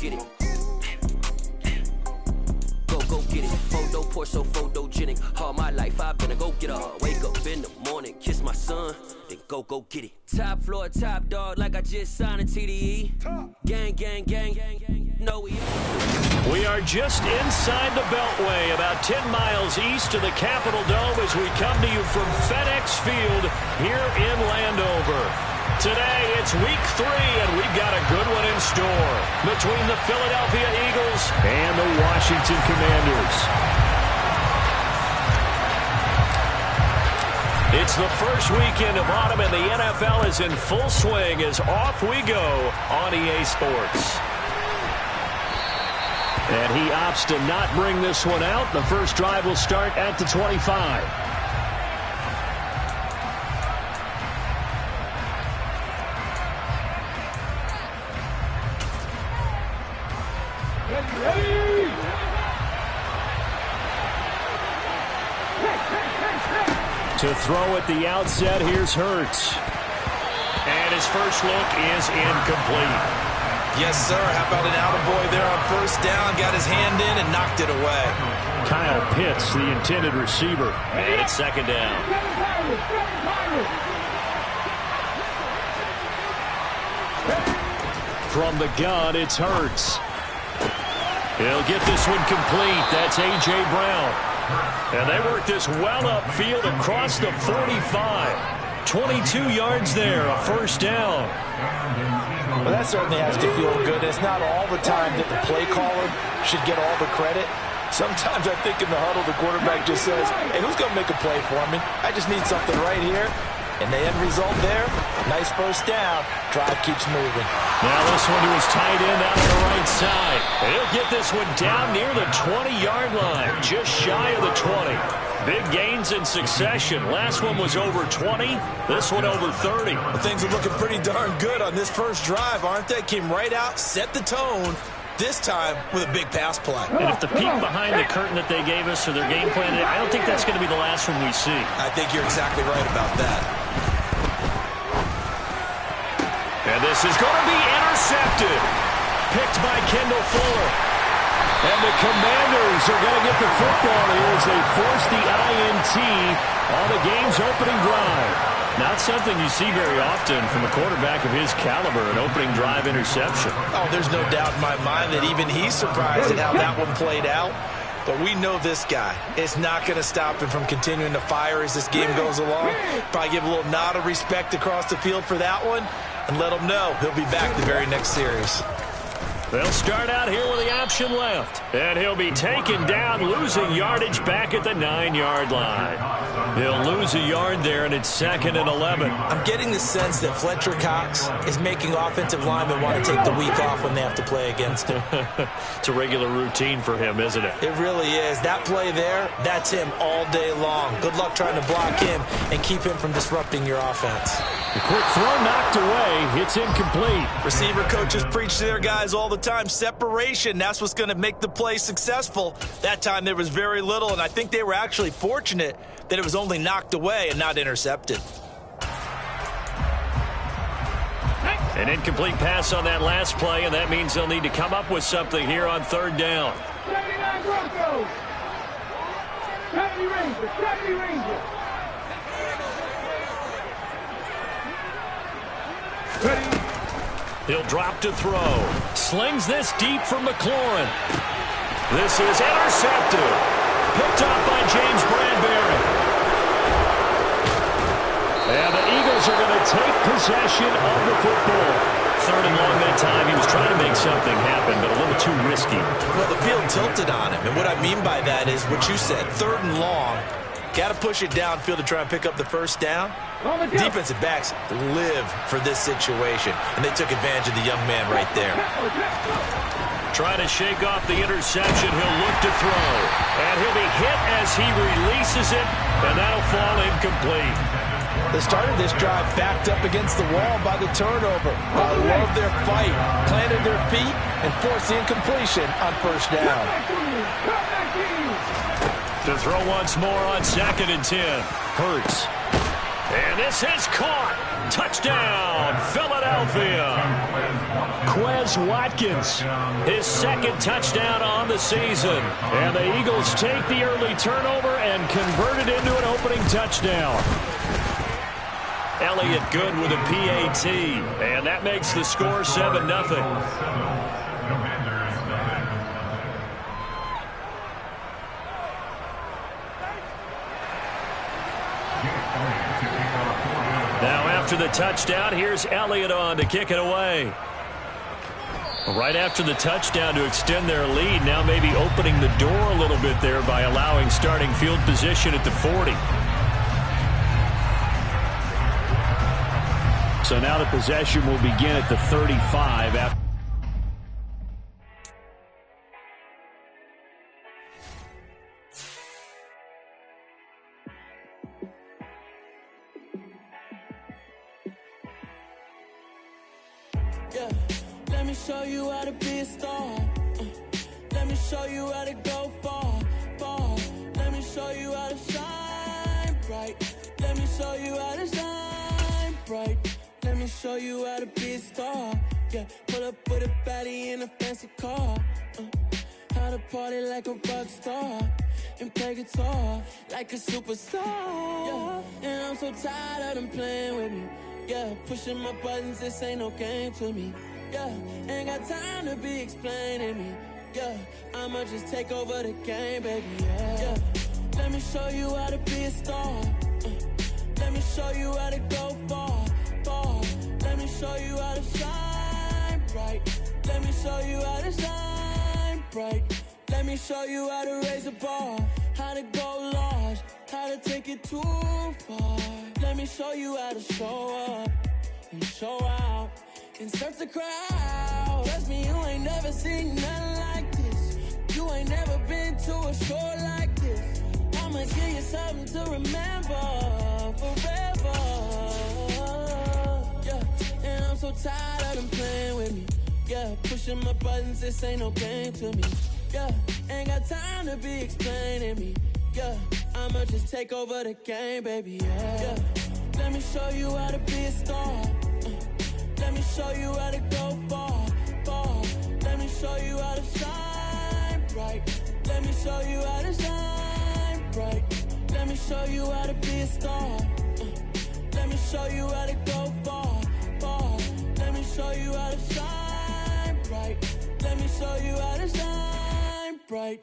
get it. Go get it. Photo poor, so photogenic. All my life I've been a go-getter. Wake up in the morning, kiss my son, then go get it. Top floor, top dog, like I just signed a TDE. Gang, gang, gang, gang, gang. No, we are just inside the Beltway, about 10 miles east of the Capitol Dome as we come to you from FedEx Field here in Landover. Today, it's week 3, and we've got a good one in store between the Philadelphia Eagles and the Washington Commanders. It's the first weekend of autumn, and the NFL is in full swing as off we go on EA Sports. And he opts to not bring this one out. The first drive will start at the 25. To throw at the outset, here's Hurts. And his first look is incomplete. Yes, sir. How about an attaboy there on first down? Got his hand in and knocked it away. Kyle Pitts, the intended receiver. And it's second down. From the gun, it's Hurts. He'll get this one complete. That's A.J. Brown. And they work this well upfield across the 45. 22 yards there, a first down. Well, that certainly has to feel good. It's not all the time that the play caller should get all the credit. Sometimes I think in the huddle, the quarterback just says, hey, who's going to make a play for me? I just need something right here. And the end result there, nice first down. Drive keeps moving. Now this one to his tight end out on the right side. He'll get this one down near the 20-yard line, just shy of the 20. Big gains in succession. Last one was over 20. This one over 30. Well, things are looking pretty darn good on this first drive, aren't they? Came right out, set the tone, this time with a big pass play. And if the peek behind the curtain that they gave us or their game plan, I don't think that's going to be the last one we see. I think you're exactly right about that. And this is going to be intercepted. Picked by Kendall Fuller. And the Commanders are going to get the football here as they force the INT on the game's opening drive. Not something you see very often from a quarterback of his caliber, an opening drive interception. Oh, there's no doubt in my mind that even he's surprised at how that one played out. But we know this guy. It's not going to stop him from continuing to fire as this game goes along. Probably give a little nod of respect across the field for that one and let him know he'll be back the very next series. They'll start out here with the option left. And he'll be taken down, losing yardage back at the 9-yard line. He'll lose a yard there, and it's 2nd and 11. I'm getting the sense that Fletcher Cox is making offensive linemen want to take the week off when they have to play against him. It's a regular routine for him, isn't it? It really is. That play there, that's him all day long. Good luck trying to block him and keep him from disrupting your offense. The quick throw knocked away. It's incomplete. Receiver coaches preach to their guys all the time. Separation, that's what's going to make the play successful. That time there was very little, and I think they were actually fortunate that it was only knocked away and not intercepted. An incomplete pass on that last play, and that means they'll need to come up with something here on 3rd down. 79 Broncos. 70 Rangers. 70 Rangers. Ready. He'll drop to throw. Slings this deep from McLaurin. This is intercepted. Picked up by James Bradbury. And the Eagles are going to take possession of the football. 3rd and long that time. He was trying to make something happen, but a little too risky. Well, the field tilted on him. And what I mean by that is what you said, 3rd and long. Got to push it downfield to try and pick up the first down. Defensive backs live for this situation, and they took advantage of the young man right there. Trying to shake off the interception. He'll look to throw. And he'll be hit as he releases it, and that'll fall incomplete. They started this drive backed up against the wall by the turnover. I love their fight, planted their feet, and forced the incompletion on first down. To throw once more on 2nd and 10. Hurts. And this is caught. Touchdown, Philadelphia. Quez Watkins, his second touchdown on the season. And the Eagles take the early turnover and convert it into an opening touchdown. Elliott good with a PAT, and that makes the score 7-0. Now after the touchdown, here's Elliott on to kick it away. Right after the touchdown to extend their lead, now maybe opening the door a little bit there by allowing starting field position at the 40. So now the possession will begin at the 35 after. Yeah, let me show you how to be a star. Let me show you how to go far, far. Let me show you how to shine bright. Let me show you how to shine bright. Let me show you how to be a star. Yeah, pull up with a baddie in a fancy car. How to party like a rock star and play guitar like a superstar. Yeah, and I'm so tired of them playing with me. Yeah, pushing my buttons, this ain't no game to me. Yeah, ain't got time to be explaining me. Yeah, I'ma just take over the game, baby. Yeah, let me show you how to be a star. Let me show you how to go far, far. Let me show you how to shine bright. Let me show you how to shine bright. Let me show you how to raise a bar, how to go large, how to take it too far. Let me show you how to show up and show out and surf the crowd. Trust me, you ain't never seen nothing like this. You ain't never been to a show like this. I'ma give you something to remember forever. Yeah, and I'm so tired of them playing with me. Yeah, pushing my buttons, this ain't no game to me. Yeah, ain't got time to be explaining me. Yeah, I'ma just take over the game, baby. Yeah, let me show you how to be a star. Let me show you how to go far, far. Let me show you how to shine bright. Let me show you how to shine bright. Let me show you how to be a star. Let me show you how to go far, far. Let me show you how to shine bright. Let me show you how to shine bright.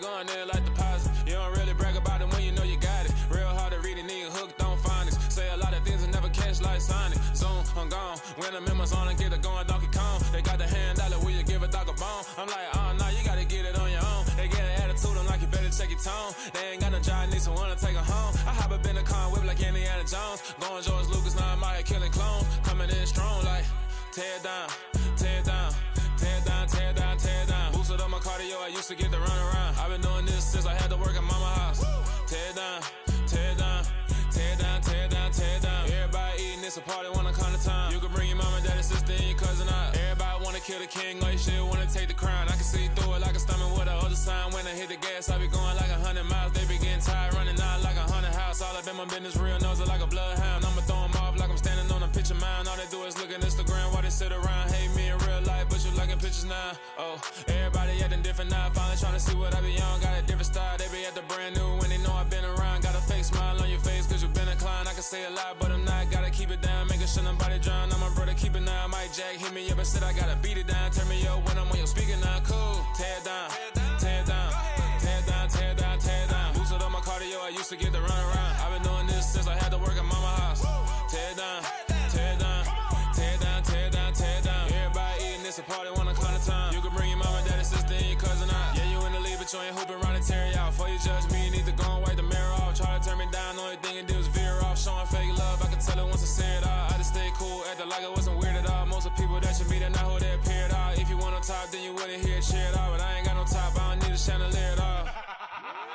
Going there like deposit. You don't really brag about it when you know you got it. Real hard to read it, nigga hooked on phonics. Say a lot of things and never catch like Sonic. Zoom, I'm gone. When the members on and get it going Donkey Kong. They got the $100, will you give a dog a bone? I'm like, oh no, you gotta get it on your own. They get an attitude, I'm like, you better check your tone. They ain't got no job, need someone to take her home. I hop up in the car and whip like Indiana Jones. Going George Lucas, now I'm out here killing clones. Coming in strong like, tear down, tear down. Tear down, tear down, tear down. Boosted up my cardio, I used to get to run around. I've been doing this since I had to work at mama house. Tear down, tear down, tear down, tear down, tear down. Everybody eating, it's a party when I come to time. You can bring your mama, daddy, sister, and your cousin out. Everybody wanna kill the king, or you shit wanna take the crown. I can see through it like a stomach with a other sign. When I hit the gas, I be going like 100 miles. They be getting tired, running out like 100 house. All up in my business, real nose it like a bloodhound. I'ma throw 'em off like I'm standing on a picture mound. All they do is look at Instagram while they sit around. Hate me in real life, but you liking pictures now. Oh, everybody acting different now. Finally trying to see what I be on. Got a different style, they be at the brand new when they know I've been around. Got a fake smile on your face cause you been inclined. I can say a lot, but I'm not. Gotta keep it down, making sure nobody drown. I'm my brother, keep it now. Mike Jack hit me up and said I gotta beat it down. Turn me up when I'm on your speaker now. Cool, tear down, tear down, tear down, tear down, tear down. Boosted up my cardio, I used to get to run around. I've been doing this since I had to work at mama house. Tear down, tear down, tear down, tear down, tear down. Everybody eating, it's a party when I come to time. You can bring your mama, daddy, sister, and your cousin out. Yeah, you in the lead, but you ain't hooping around and tear you out. Before you judge me, you need to go and wipe the mirror off. Try to turn me down, the only thing you do is veer off. Showing fake love, I can tell it once I say it all. I just stay cool, acting like it wasn't weird at all. Most of the people that you meet are not who they appear at all. If you want on top, then you wouldn't hear it cheer at all. But I ain't got no top, I don't need a chandelier at all.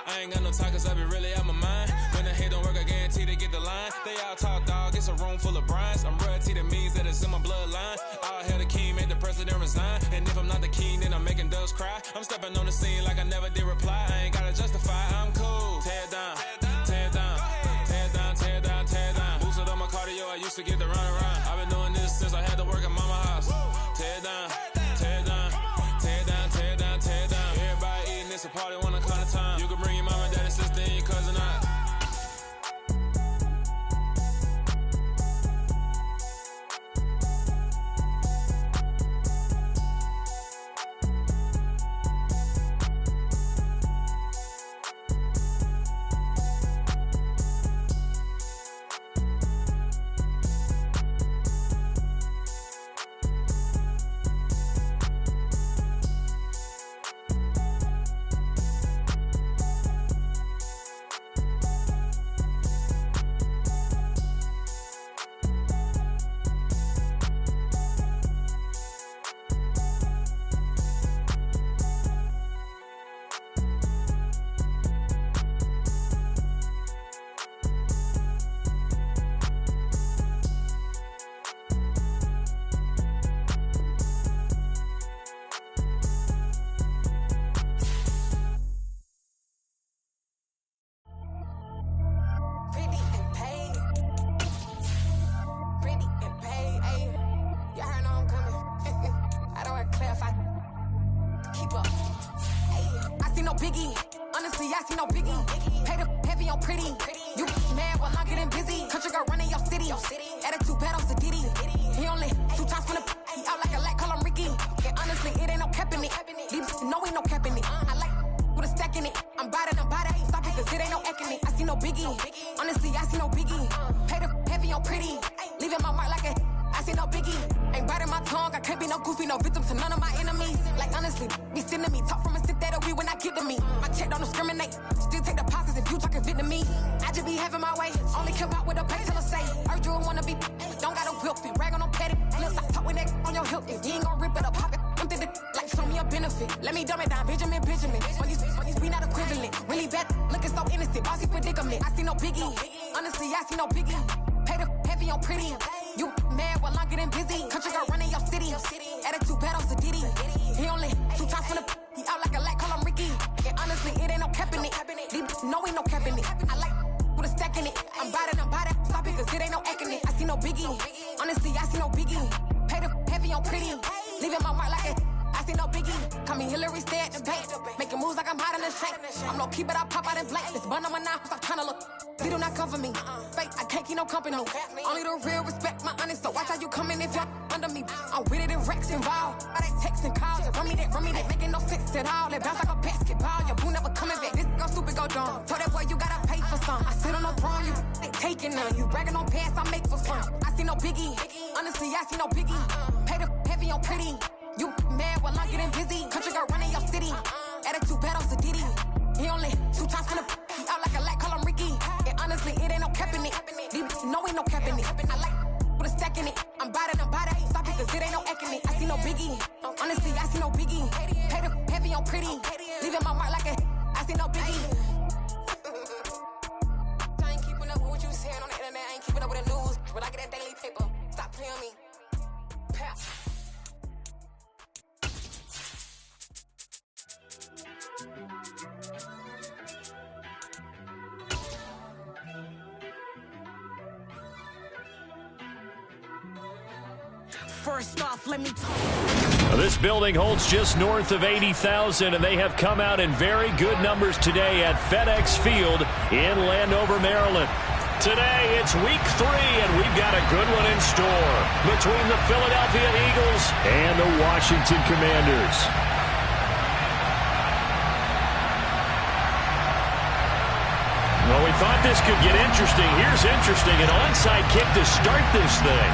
I ain't got no talk cause I be really out my mind. When the hate don't work, I guarantee they get the line. They all talk, dog, it's a room full of brines. I'm royalty, that means that it's in my bloodline. All I had a king, made the president resign. And if I'm not the king, then I'm making doves cry. I'm stepping on the scene like I never did reply. I ain't gotta justify, I'm cool. Tear down, tear down, tear down, tear down, tear down. Boosted on my cardio, I used to get the run around. I've been doing this since I had to work at mama house. Tear down, tear down, tear down, tear down, tear down. Everybody eating, it's a party, one kind of time. You can bring your mama, daddy, sister, and your cousin out. Biggie, honestly, I see no biggie. Pay the heavy on pretty. You mad while I'm getting busy. Country girl running your city. Attitude bad on the Diddy. He only 2 times from the he out like a lack, call him Ricky. And honestly, it ain't no cap in it. These know ain't no cap in it. I like with a stack in it. I'm bad. Stop it, cause it ain't no eck in it. I see no biggie. Honestly, I see no biggie. Pay the heavy on pretty. Leaving my mark like a I see no biggie. Ain't biting my tongue. I can't be no goofy, no victim to none of my enemies. Like honestly, be sending me talk from a stick that'll be when I get to me. My check don't discriminate. Still take deposits if you talking Vietnamese. I just be having my way. Only care about what the pay teller say. Urge you wanna be. Don't gotta whip it. Rag on petty. Let's stop talking that on your hip. If you ain't gon' rip it up, pop it. I'm thinking like show me a benefit. Let me dumb it down. Benjamin. We not equivalent. Really bad. Looking so innocent. Bossy predicament. I see no biggie. Honestly, I see no biggie. Pay the heavy on pretty. You mad while I'm getting busy. Country girl running your city. Attitude bad on the Diddy. He only 2 times from the he out like a lack, call him Ricky. And honestly, it ain't no cap in it. These know ain't no cap in it. I like with a stack in it. I'm bad. Stop it, cause it ain't no eck in it. I see no biggie. Honestly, I see no biggie. Pay the heavy on pretty. Leaving my mark like a I see no biggie. Call me Hillary, stay at the bank. Making moves like I'm hot in the shank. I'm low key, but I pop out in blank. This bun on my knife, stop trying to look. They do not cover me. Fake, I can't keep no company. Only the real respect my honest. So watch how you coming if you're under me. I'm with it in Rex involved. I they text and call. Run me that. Making no sense at all. They bounce like a basketball. Your boo never coming back. This go stupid, go dumb. Told that boy you gotta pay for some. I sit on no throne, you ain't taking none. You bragging on pants, I make for fun. I see no biggie. Honestly, I see no biggie. Pay the heavy on pretty. You mad while I'm getting busy. Country girl running your city. Attitude bad on the Diddy. He only 2 times from the he out like a lack, call him Ricky. And honestly, it ain't no cap in it. These know ain't no cap in it. I like with a stack in it. I'm bad. Stop it, cause it ain't no eck in it. I see no biggie. Honestly, I see no biggie. Pay the heavy on pretty. Leaving my mark like a I see no biggie. I ain't keeping up with what you saying on the internet. I ain't keeping up with the news. But I get that daily paper. Stop playing me. Pass. First off, let me This building holds just north of 80,000, and they have come out in very good numbers today at FedEx Field in Landover, Maryland. Today, it's week 3, and we've got a good one in store between the Philadelphia Eagles and the Washington Commanders. Well, we thought this could get interesting. Here's interesting, an onside kick to start this thing.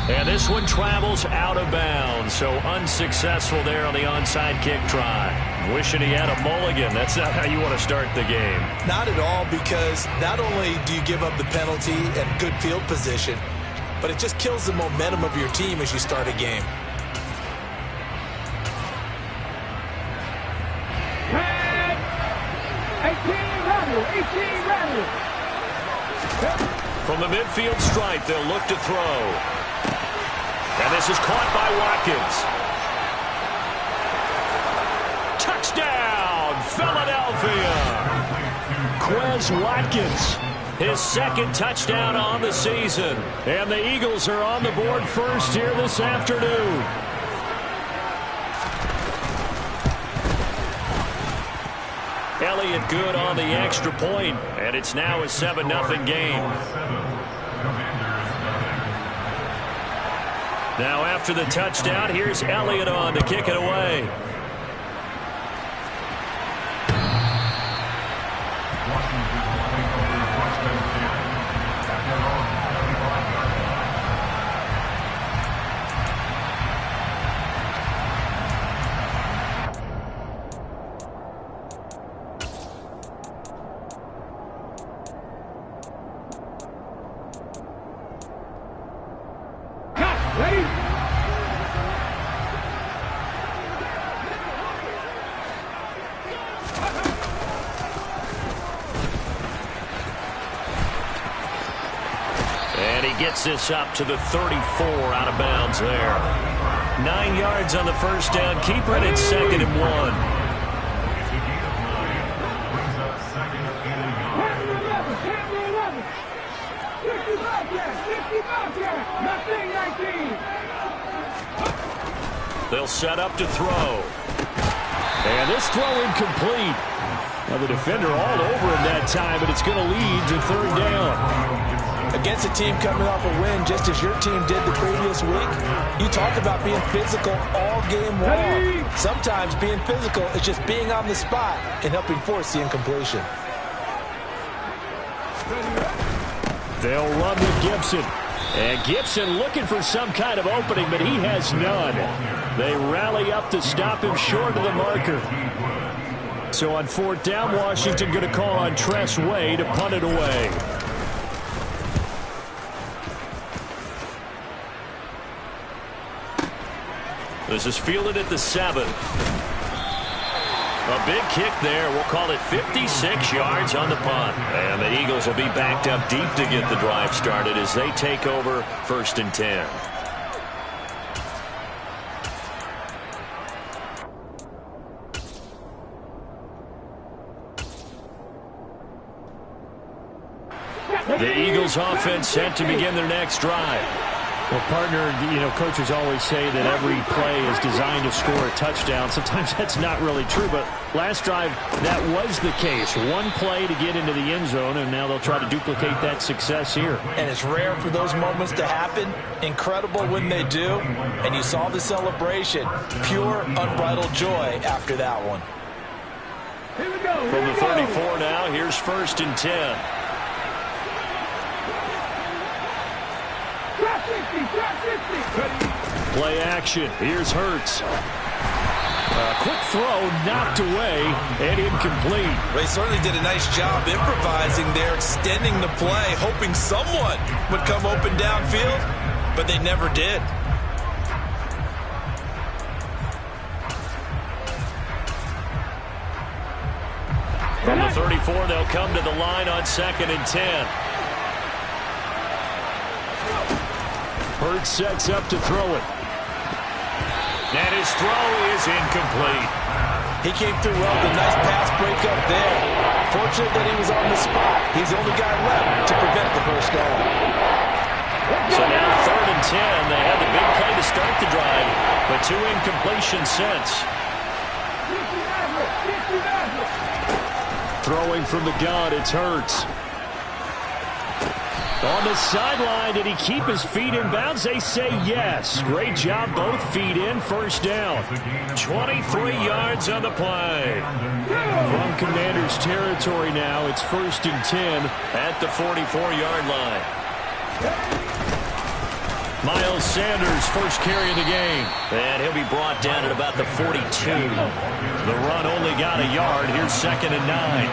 And this one travels out of bounds, so unsuccessful there on the onside kick try. Wishing he had a mulligan. That's not how you want to start the game. Not at all, because not only do you give up the penalty and good field position, but it just kills the momentum of your team as you start a game. Tag! 18 rattle! From the midfield stripe, they'll look to throw. And this is caught by Watkins. Touchdown, Philadelphia! Quez Watkins, his second touchdown on the season. And the Eagles are on the board first here this afternoon. Elliott good on the extra point, and it's now a 7-0 game. Now after the touchdown, here's Elliott on to kick it away. Gets this up to the 34 out of bounds there. 9 yards on the first down. Keeper it at 2nd and 1. They'll set up to throw. And this throw incomplete. Now the defender all over him that time, but it's going to lead to 3rd down. Against a team coming off a win, just as your team did the previous week, you talk about being physical all game long. Sometimes being physical is just being on the spot and helping force the incompletion. They'll run with Gibson. And Gibson looking for some kind of opening, but he has none. They rally up to stop him short of the marker. So on 4th down, Washington going to call on Tress Way to punt it away. This is fielded at the 7. A big kick there. We'll call it 56 yards on the punt. And the Eagles will be backed up deep to get the drive started as they take over 1st and 10. The Eagles offense set to begin their next drive. Well, partner, coaches always say that every play is designed to score a touchdown. Sometimes that's not really true, but last drive, that was the case. One play to get into the end zone, and now they'll try to duplicate that success here. And it's rare for those moments to happen. Incredible when they do. And you saw the celebration. Pure, unbridled joy after that one. Here we go. From the 34 now, here's 1st and 10. Play action. Here's Hurts. Quick throw knocked away and incomplete. They certainly did a nice job improvising there, extending the play, hoping someone would come open downfield, but they never did. From the 34, they'll come to the line on 2nd and 10. Hurts sets up to throw it. And his throw is incomplete. He came through well with a nice pass breakup there. Fortunate that he was on the spot. He's the only guy left to prevent the first down. So now 3rd and 10. They had the big play to start the drive, but 2 incompletions since. Throwing from the gun, it's Hurts. On the sideline, did he keep his feet in bounds? They say yes. Great job, both feet in, 1st down. 23 yards on the play. From Commanders territory now, it's 1st and 10 at the 44-yard line. Miles Sanders, first carry of the game. And he'll be brought down at about the 42. The run only got a yard. Here's 2nd and 9.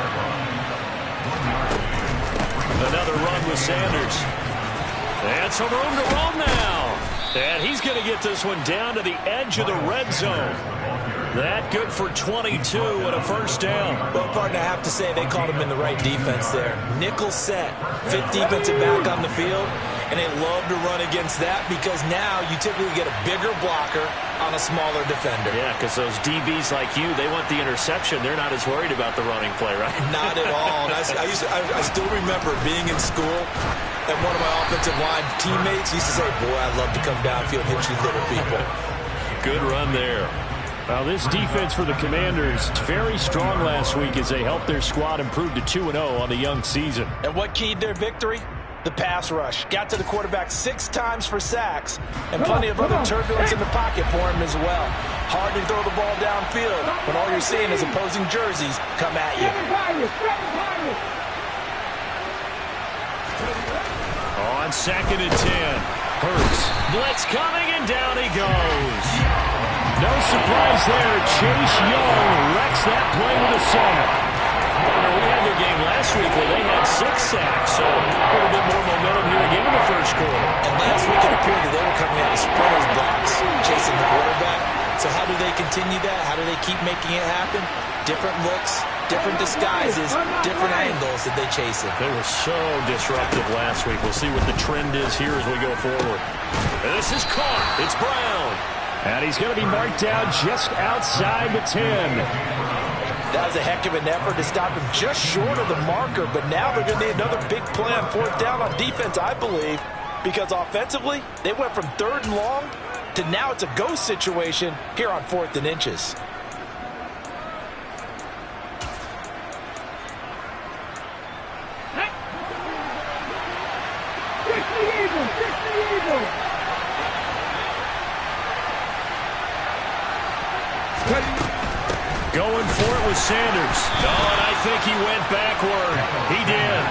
Another run with Sanders. And some room to roam now. And he's going to get this one down to the edge of the red zone. That good for 22 and a first down. Well, partner, I have to say they called him in the right defense there. Nickel set, fifth defensive back on the field, and they love to run against that because now you typically get a bigger blocker on a smaller defender. Yeah, because those DBs like you, they want the interception. They're not as worried about the running play, right? Not at all. And I still remember being in school, and one of my offensive line teammates used to say, boy, I'd love to come downfield and hit you little people. Good run there. Now, this defense for the Commanders, very strong last week as they helped their squad improve to 2-0 on the young season. And what keyed their victory? The pass rush. Got to the quarterback 6 times for sacks, and plenty of other turbulence in the pocket for him as well. Hard to throw the ball downfield when all you're seeing is opposing jerseys come at you. On 2nd and 10. Hurts. Blitz coming, and down he goes. No surprise there. Chase Young wrecks that play with a sack. We had their game last week where they had 6 sacks, so a little bit more momentum here again in the first quarter. And last week it appeared that they were coming out of spreaders blocks, chasing the quarterback. So how do they continue that? How do they keep making it happen? Different looks, different disguises, different angles that they chase it. They were so disruptive last week. We'll see what the trend is here as we go forward. And this is caught. It's Brown. And he's going to be marked down just outside the 10. That was a heck of an effort to stop him just short of the marker, but now they're going to need another big play on 4th down on defense, I believe, because offensively, they went from 3rd and long to now it's a go situation here on 4th and inches. Going for it with Sanders. Oh, and I think he went backward. He did.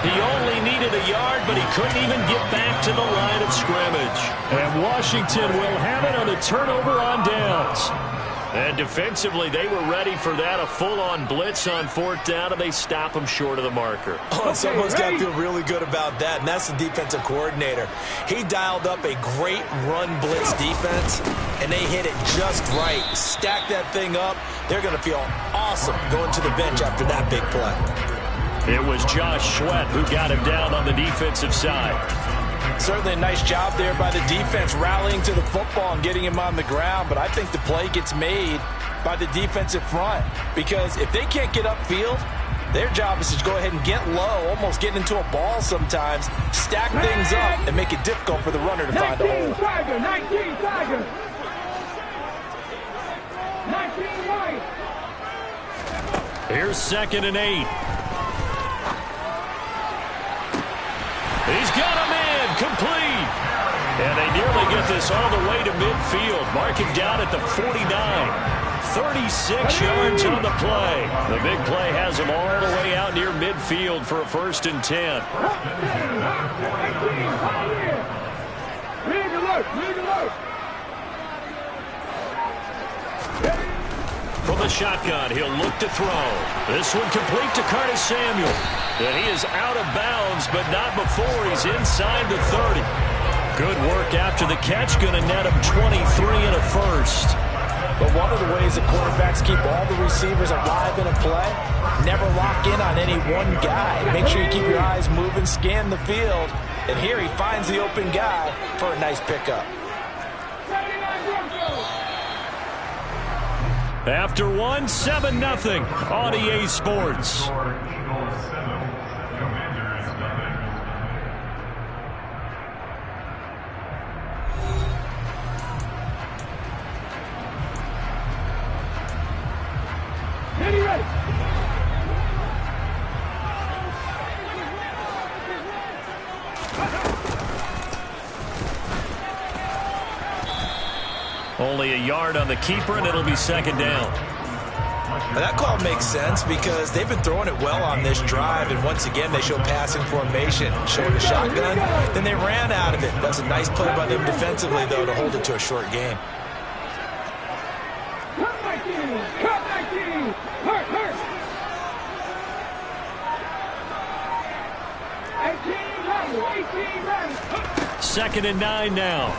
He only needed a yard, but he couldn't even get back to the line of scrimmage. And Washington will have it on a turnover on downs. And defensively, they were ready for that, a full-on blitz on 4th down, and they stop him short of the marker. Oh, someone's got to feel really good about that, and that's the defensive coordinator. He dialed up a great run blitz defense, and they hit it just right. Stack that thing up. They're going to feel awesome going to the bench after that big play. It was Josh Sweat who got him down on the defensive side. Certainly a nice job there by the defense rallying to the football and getting him on the ground, but I think the play gets made by the defensive front because if they can't get upfield, their job is to go ahead and get low, almost get into a ball sometimes, stack things up, and make it difficult for the runner to find a hole. 19 Tiger. 19 right. Here's 2nd and 8. He's got him in, complete. And they nearly get this all the way to midfield. Mark him down at the 49. 36 yards on the play. The big play has him all the way out near midfield for a 1st and 10. Rig alert. From the shotgun, he'll look to throw. This one complete to Curtis Samuel. And he is out of bounds, but not before he's inside the 30. Good work after the catch. Going to net him 23 and a first. But one of the ways that quarterbacks keep all the receivers alive in a play, never lock in on any one guy. Make sure you keep your eyes moving, scan the field. And here he finds the open guy for a nice pickup. After one, 7-0 on EA Sports. Only a yard on the keeper, and it'll be 2nd down. Now that call makes sense because they've been throwing it well on this drive, and once again they show passing formation, showing a shotgun. Then they ran out of it. That's a nice play by them defensively, though, to hold it to a short gain. Second and 9 now.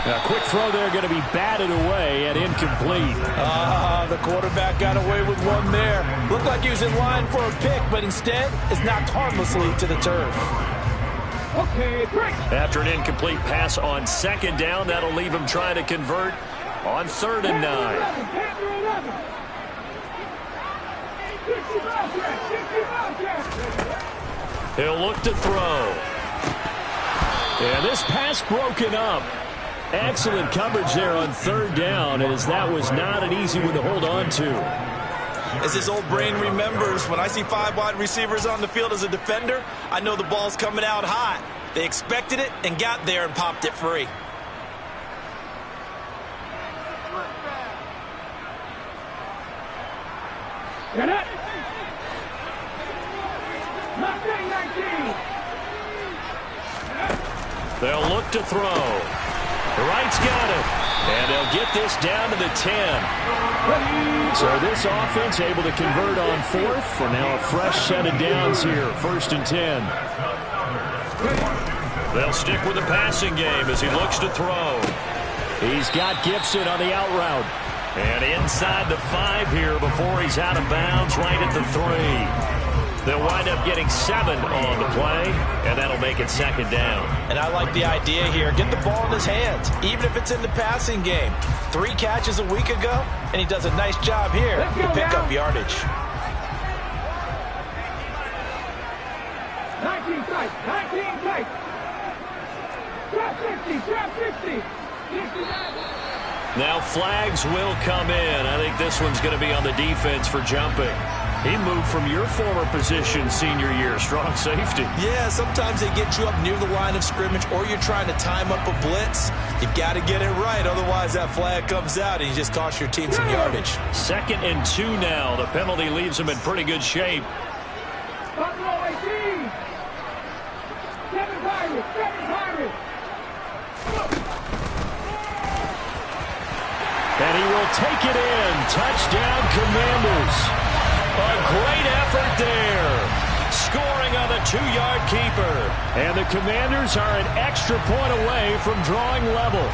A quick throw there going to be batted away and incomplete. The quarterback got away with one there. Looked like he was in line for a pick, but instead is knocked harmlessly to the turf. After an incomplete pass on second down, that'll leave him trying to convert on 3rd and 9. He'll look to throw. And this pass broken up. Excellent coverage there on 3rd down, as that was not an easy one to hold on to. As his old brain remembers, when I see 5 wide receivers on the field as a defender, I know the ball's coming out hot. They expected it and got there and popped it free. Get it! They'll look to throw. The right's got it. And they'll get this down to the 10. So this offense able to convert on 4th. And now a fresh set of downs here. 1st and 10. They'll stick with the passing game as he looks to throw. He's got Gibson on the out route. And inside the 5 here before he's out of bounds right at the 3. They'll wind up getting 7 on the play, and that'll make it 2nd down. And I like the idea here. Get the ball in his hands, even if it's in the passing game. 3 catches a week ago, and he does a nice job here to pick up yardage. 19 tight, 19 tight. Trap 60, trap 60. Now flags will come in. I think this one's going to be on the defense for jumping. He moved from your former position senior year, strong safety. Yeah, sometimes they get you up near the line of scrimmage, or you're trying to time up a blitz. You've got to get it right, otherwise that flag comes out and you just cost your team some yardage. 2nd and 2 now. The penalty leaves him in pretty good shape. And he will take it in. Touchdown, Commanders. A great effort there. Scoring on the 2-yard keeper. And the Commanders are an extra point away from drawing level.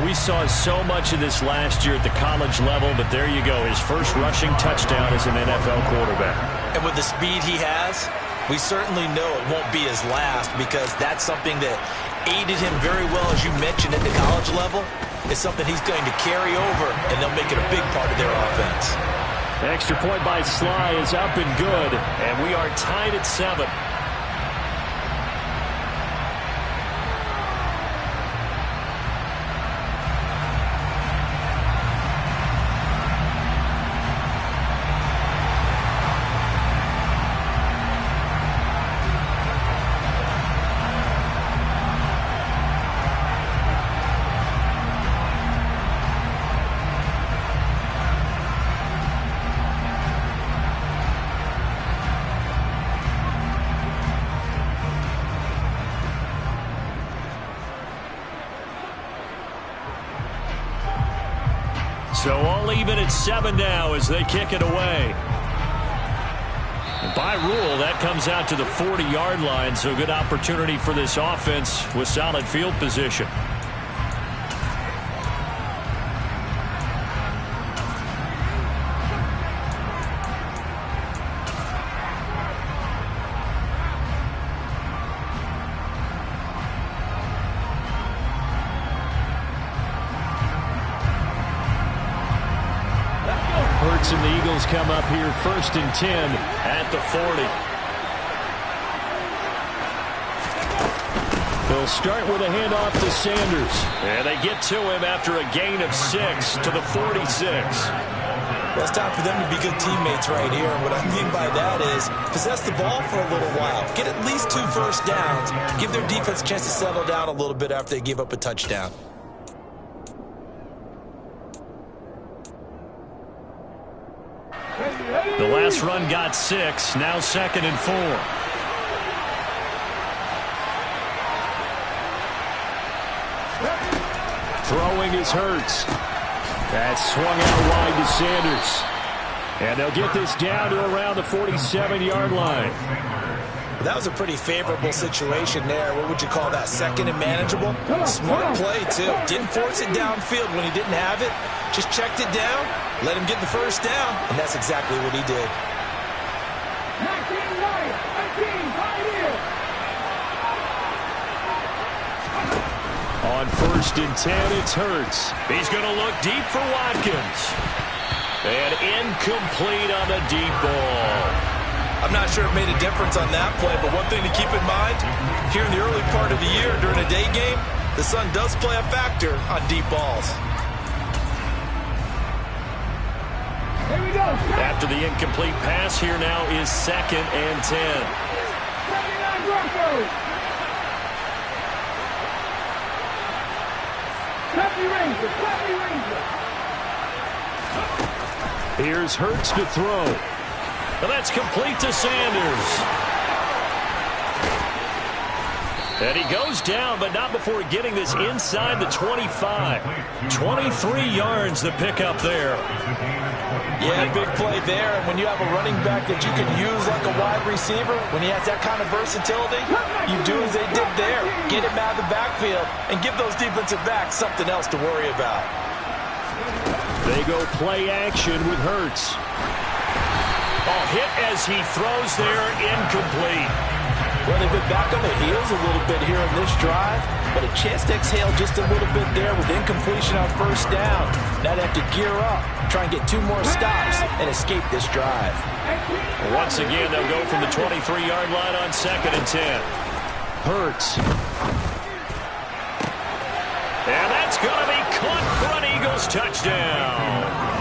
We saw so much of this last year at the college level, but there you go. His first rushing touchdown as an NFL quarterback. And with the speed he has, we certainly know it won't be his last, because that's something that aided him very well, as you mentioned, at the college level. It's something he's going to carry over, and they'll make it a big part of their offense. Extra point by Sly is up and good, and we are tied at 7. So all even at 7 now as they kick it away. And by rule, that comes out to the 40-yard line, so good opportunity for this offense with solid field position. And the Eagles come up here 1st and 10 at the 40. They'll start with a handoff to Sanders. And they get to him after a gain of 6 to the 46. Well, it's time for them to be good teammates right here. And what I mean by that is possess the ball for a little while. Get at least 2 first downs. Give their defense a chance to settle down a little bit after they give up a touchdown. The last run got 6. Now 2nd and 4. Throwing is Hurts. That's swung out wide to Sanders. And they'll get this down to around the 47-yard line. That was a pretty favorable situation there. What would you call that? Second and manageable? Smart play, too. Didn't force it downfield when he didn't have it. Just checked it down, let him get the first down, and that's exactly what he did. On 1st and 10, it's Hurts. He's going to look deep for Watkins. And incomplete on the deep ball. I'm not sure it made a difference on that play, but one thing to keep in mind, here in the early part of the year during a day game, the sun does play a factor on deep balls. Here we go. After the incomplete pass, here now is 2nd and 10. 79 Broncos. Happy Rangers. Happy Rangers. Here's Hurts to throw. And that's complete to Sanders. And he goes down, but not before getting this inside the 25. 23 yards the pickup there. Yeah, big play there. And when you have a running back that you can use like a wide receiver, when he has that kind of versatility, you do as they did there. Get him out of the backfield and give those defensive backs something else to worry about. They go play action with Hurts. Oh, hit as he throws there, incomplete. Well, they've been back on their heels a little bit here in this drive, but a chance to exhale just a little bit there with incompletion on 1st down. Now they have to gear up, try and get 2 more stops, and escape this drive. Once again, they'll go from the 23-yard line on 2nd and 10. Hurts. And that's going to be caught for an Eagles touchdown.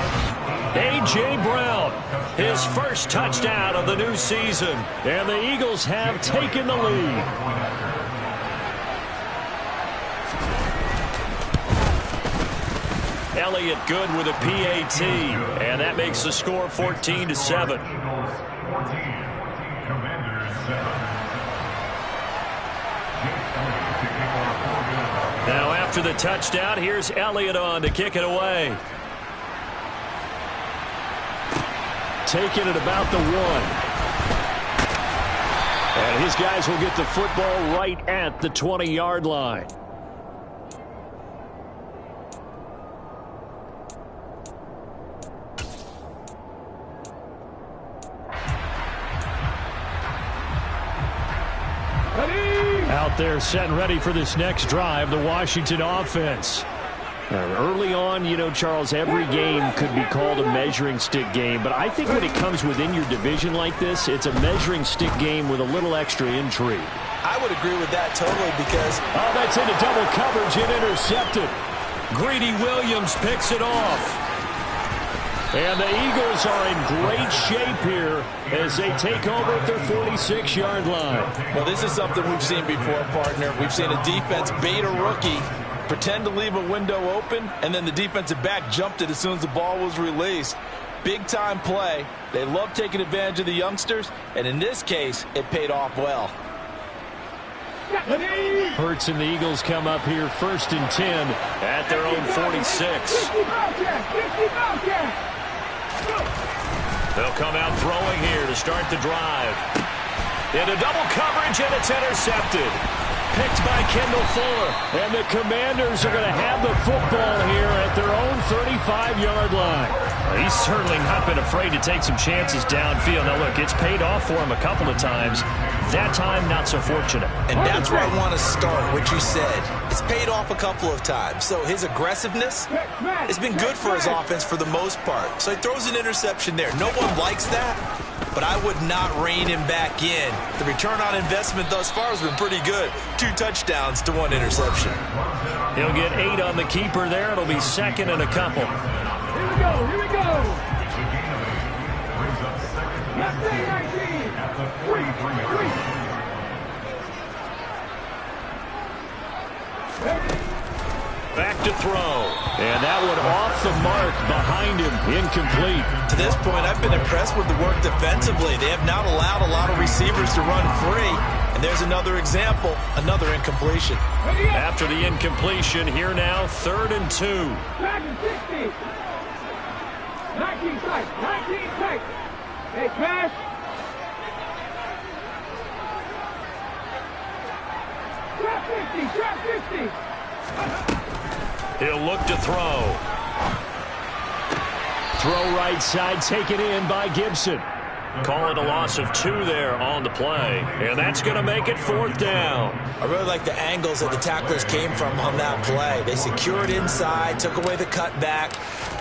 A.J. Brown, his first touchdown of the new season. And the Eagles have taken the lead. Elliott good with a PAT. And that makes the score 14-7. Now after the touchdown, here's Elliott on to kick it away. Taking it about the 1. And his guys will get the football right at the 20-yard line. Out there set and ready for this next drive, the Washington offense. Early on, you know, Charles, every game could be called a measuring stick game. But I think when it comes within your division like this, it's a measuring stick game with a little extra intrigue. I would agree with that totally because... Oh, that's into double coverage and intercepted. Greedy Williams picks it off. And the Eagles are in great shape here as they take over at their 46-yard line. Well, this is something we've seen before, partner. We've seen a defense bait a rookie, pretend to leave a window open, and then the defensive back jumped it as soon as the ball was released. Big-time play. They love taking advantage of the youngsters, and in this case, it paid off well. Hurts and the Eagles come up here 1st and 10 at their own 46. They'll come out throwing here to start the drive. Into double coverage, and it's intercepted. Picked by Kendall Fuller. And the Commanders are going to have the football here at their own 35-yard line. Well, he's certainly not been afraid to take some chances downfield. Now, look, it's paid off for him a couple of times. That time, not so fortunate. And that's where I want to start, what you said. It's paid off a couple of times. So his aggressiveness has been good for his offense for the most part. So he throws an interception there. No one likes that, but I would not rein him back in. The return on investment thus far has been pretty good. 2 touchdowns to 1 interception. He'll get 8 on the keeper there. It'll be 2nd and a couple. Here we go. Here we go. Left side 19. Back to throw. And that one off the mark behind him. Incomplete. To this point, I've been impressed with the work defensively. They have not allowed a lot of receivers to run free. And there's another example, another incompletion. After the incompletion, here now, 3rd and 2. Back and 60. 19 tight. 19 tight. Hey, pass. He'll look to throw. Throw right side, taken in by Gibson. Call it a loss of 2 there on the play. And that's going to make it 4th down. I really like the angles that the tacklers came from on that play. They secured inside, took away the cutback.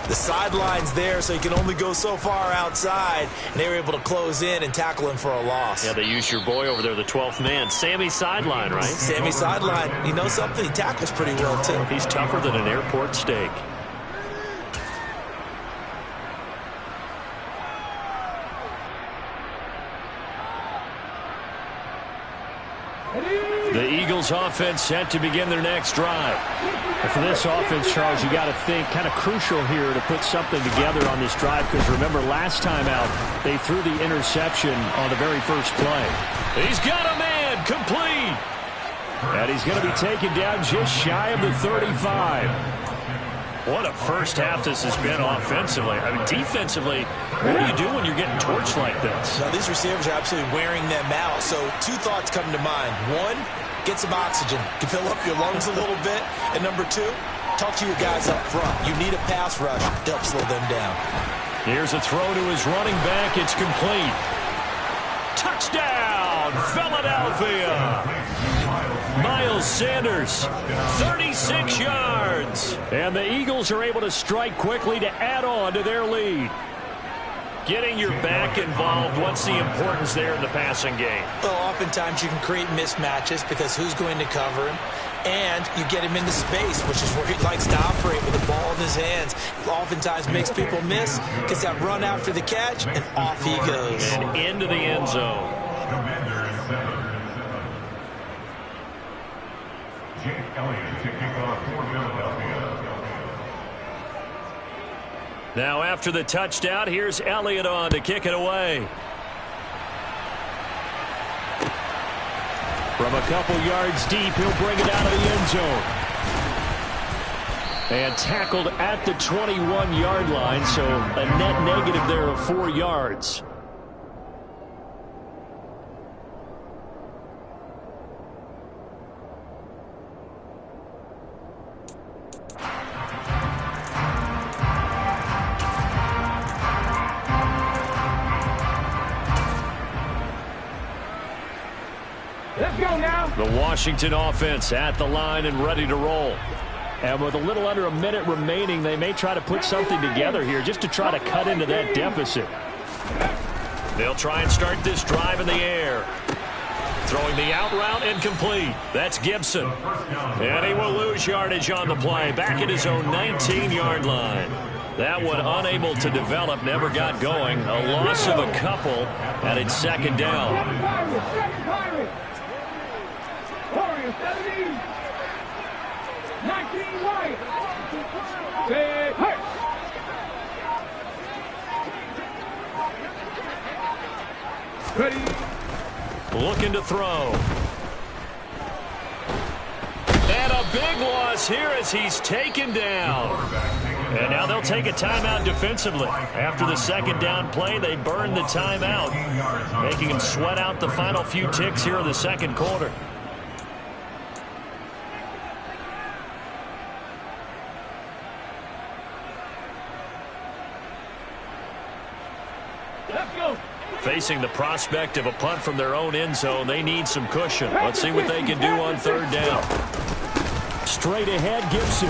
The sideline's there, so you can only go so far outside. And they were able to close in and tackle him for a loss. Yeah, they used your boy over there, the 12th man. Sammy Sideline, right? Sammy Sideline. You know something? He tackles pretty well, too. He's tougher than an airport steak. The Eagles offense set to begin their next drive. And for this offense, Charles, you got to think kind of crucial here to put something together on this drive, because remember last time out they threw the interception on the very first play. He's got a man, complete. And he's going to be taken down just shy of the 35. What a first half this has been offensively. I mean, defensively, what do you do when you're getting torched like this? Now, these receivers are absolutely wearing them out. So 2 thoughts come to mind. 1, get some oxygen to fill up your lungs a little bit. And number 2, talk to your guys up front. You need a pass rush to help slow them down. Here's a throw to his running back. It's complete. Touchdown, Philadelphia. Miles Sanders, 36 yards. And the Eagles are able to strike quickly to add on to their lead. Getting your back involved, what's the importance there in the passing game? Well, oftentimes you can create mismatches because who's going to cover him? And you get him into space, which is where he likes to operate with the ball in his hands. Oftentimes makes people miss, gets that run after the catch, and off he goes. And into the end zone. Now after the touchdown, here's Elliott on to kick it away. From a couple yards deep, he'll bring it out of the end zone. And tackled at the 21-yard line, so a net negative there of 4 yards. Let's go now. The Washington offense at the line and ready to roll. And with a little under a minute remaining, they may try to put something together here just to try to cut into that deficit. They'll try and start this drive in the air. Throwing the out route incomplete. That's Gibson. And he will lose yardage on the play. Back at his own 19-yard line. That one unable to develop, never got going. A loss of a couple, and it's 2nd down. Warriors 17. 19 White. Say, hey. Ready. Looking to throw. And a big loss here as he's taken down. And now they'll take a timeout defensively. After the 2nd down play, they burn the timeout, making him sweat out the final few ticks here in the 2nd quarter. Facing the prospect of a punt from their own end zone, they need some cushion. Let's see what they can do on 3rd down. Straight ahead, Gibson.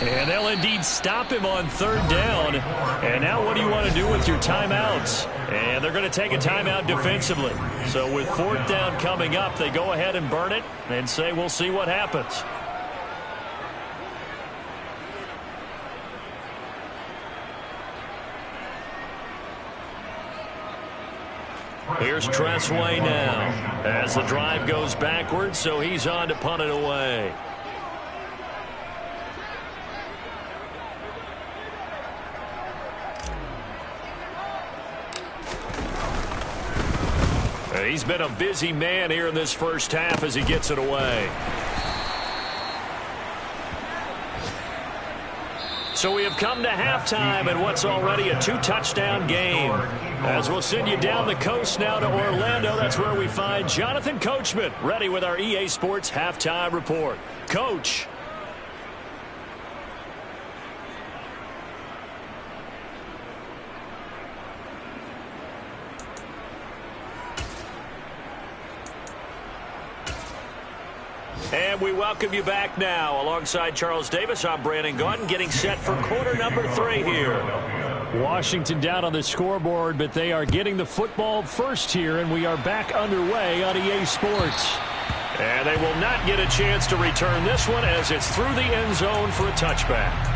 And they'll indeed stop him on 3rd down. And now what do you want to do with your timeouts? And they're going to take a timeout defensively. So with 4th down coming up, they go ahead and burn it and say we'll see what happens. Here's Tressway now as the drive goes backwards, so he's on to punt it away. He's been a busy man here in this first half as he gets it away. So we have come to halftime in what's already a 2-touchdown game. As we'll send you down the coast now to Orlando, that's where we find Jonathan Coachman ready with our EA Sports Halftime Report. Coach. And we welcome you back now. Alongside Charles Davis, I'm Brandon Gaudin, getting set for quarter number 3 here. Washington down on the scoreboard, but they are getting the football first here, and we are back underway on EA Sports. And they will not get a chance to return this one as it's through the end zone for a touchback.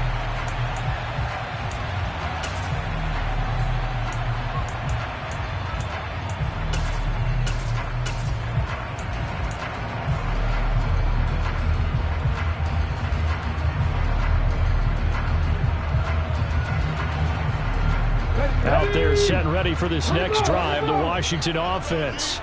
Out there set and ready for this next drive, the Washington offense.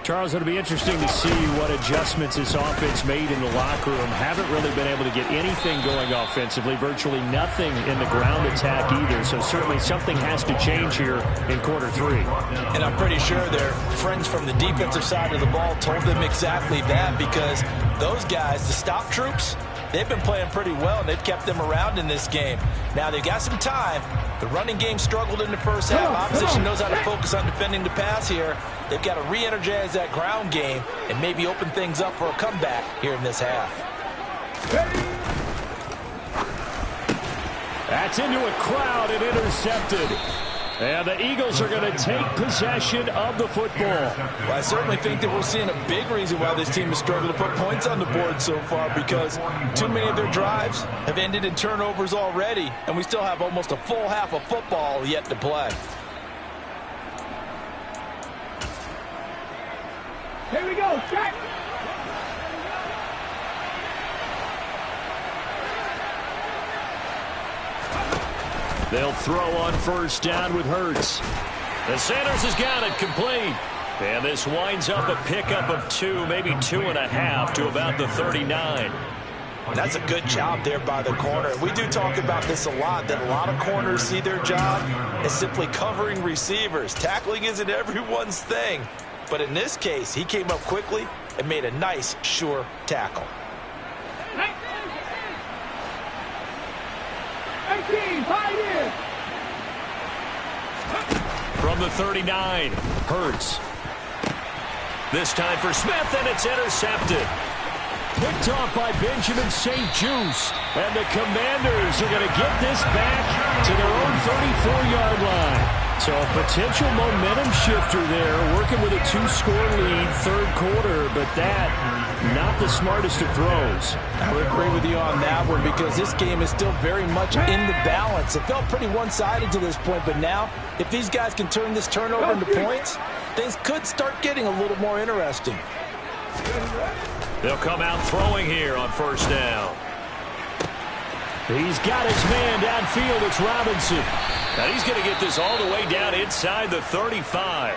Charles, it'll be interesting to see what adjustments this offense made in the locker room. Haven't really been able to get anything going offensively, virtually nothing in the ground attack either. So certainly something has to change here in quarter 3. And I'm pretty sure their friends from the defensive side of the ball told them exactly that, because those guys, the stop troops, they've been playing pretty well, and they've kept them around in this game. Now, they've got some time. The running game struggled in the first half. Opposition knows how to focus on defending the pass here. They've got to re-energize that ground game and maybe open things up for a comeback here in this half. That's into a crowd and intercepted. And the Eagles are going to take possession of the football. Well, I certainly think that we're seeing a big reason why this team has struggled to put points on the board so far, because too many of their drives have ended in turnovers already, and we still have almost a full half of football yet to play. Here we go, check. They'll throw on first down with Hurts. And Sanders has got it complete. And this winds up a pickup of 2, maybe 2.5 to about the 39. That's a good job there by the corner. We do talk about this a lot, that a lot of corners see their job as simply covering receivers. Tackling isn't everyone's thing. But in this case, he came up quickly and made a nice, sure tackle. 18, 5 years. From the 39, Hurts. This time for Smith, and it's intercepted. Picked off by Benjamin St-Juste. And the Commanders are going to get this back to their own 34-yard line. So a potential momentum shifter there, working with a 2-score lead, third quarter, but that, not the smartest of throws. I would agree with you on that one, because this game is still very much in the balance. It felt pretty one-sided to this point, but now, if these guys can turn this turnover into points, things could start getting a little more interesting. They'll come out throwing here on first down. He's got his man downfield. It's Robinson. And he's going to get this all the way down inside the 35.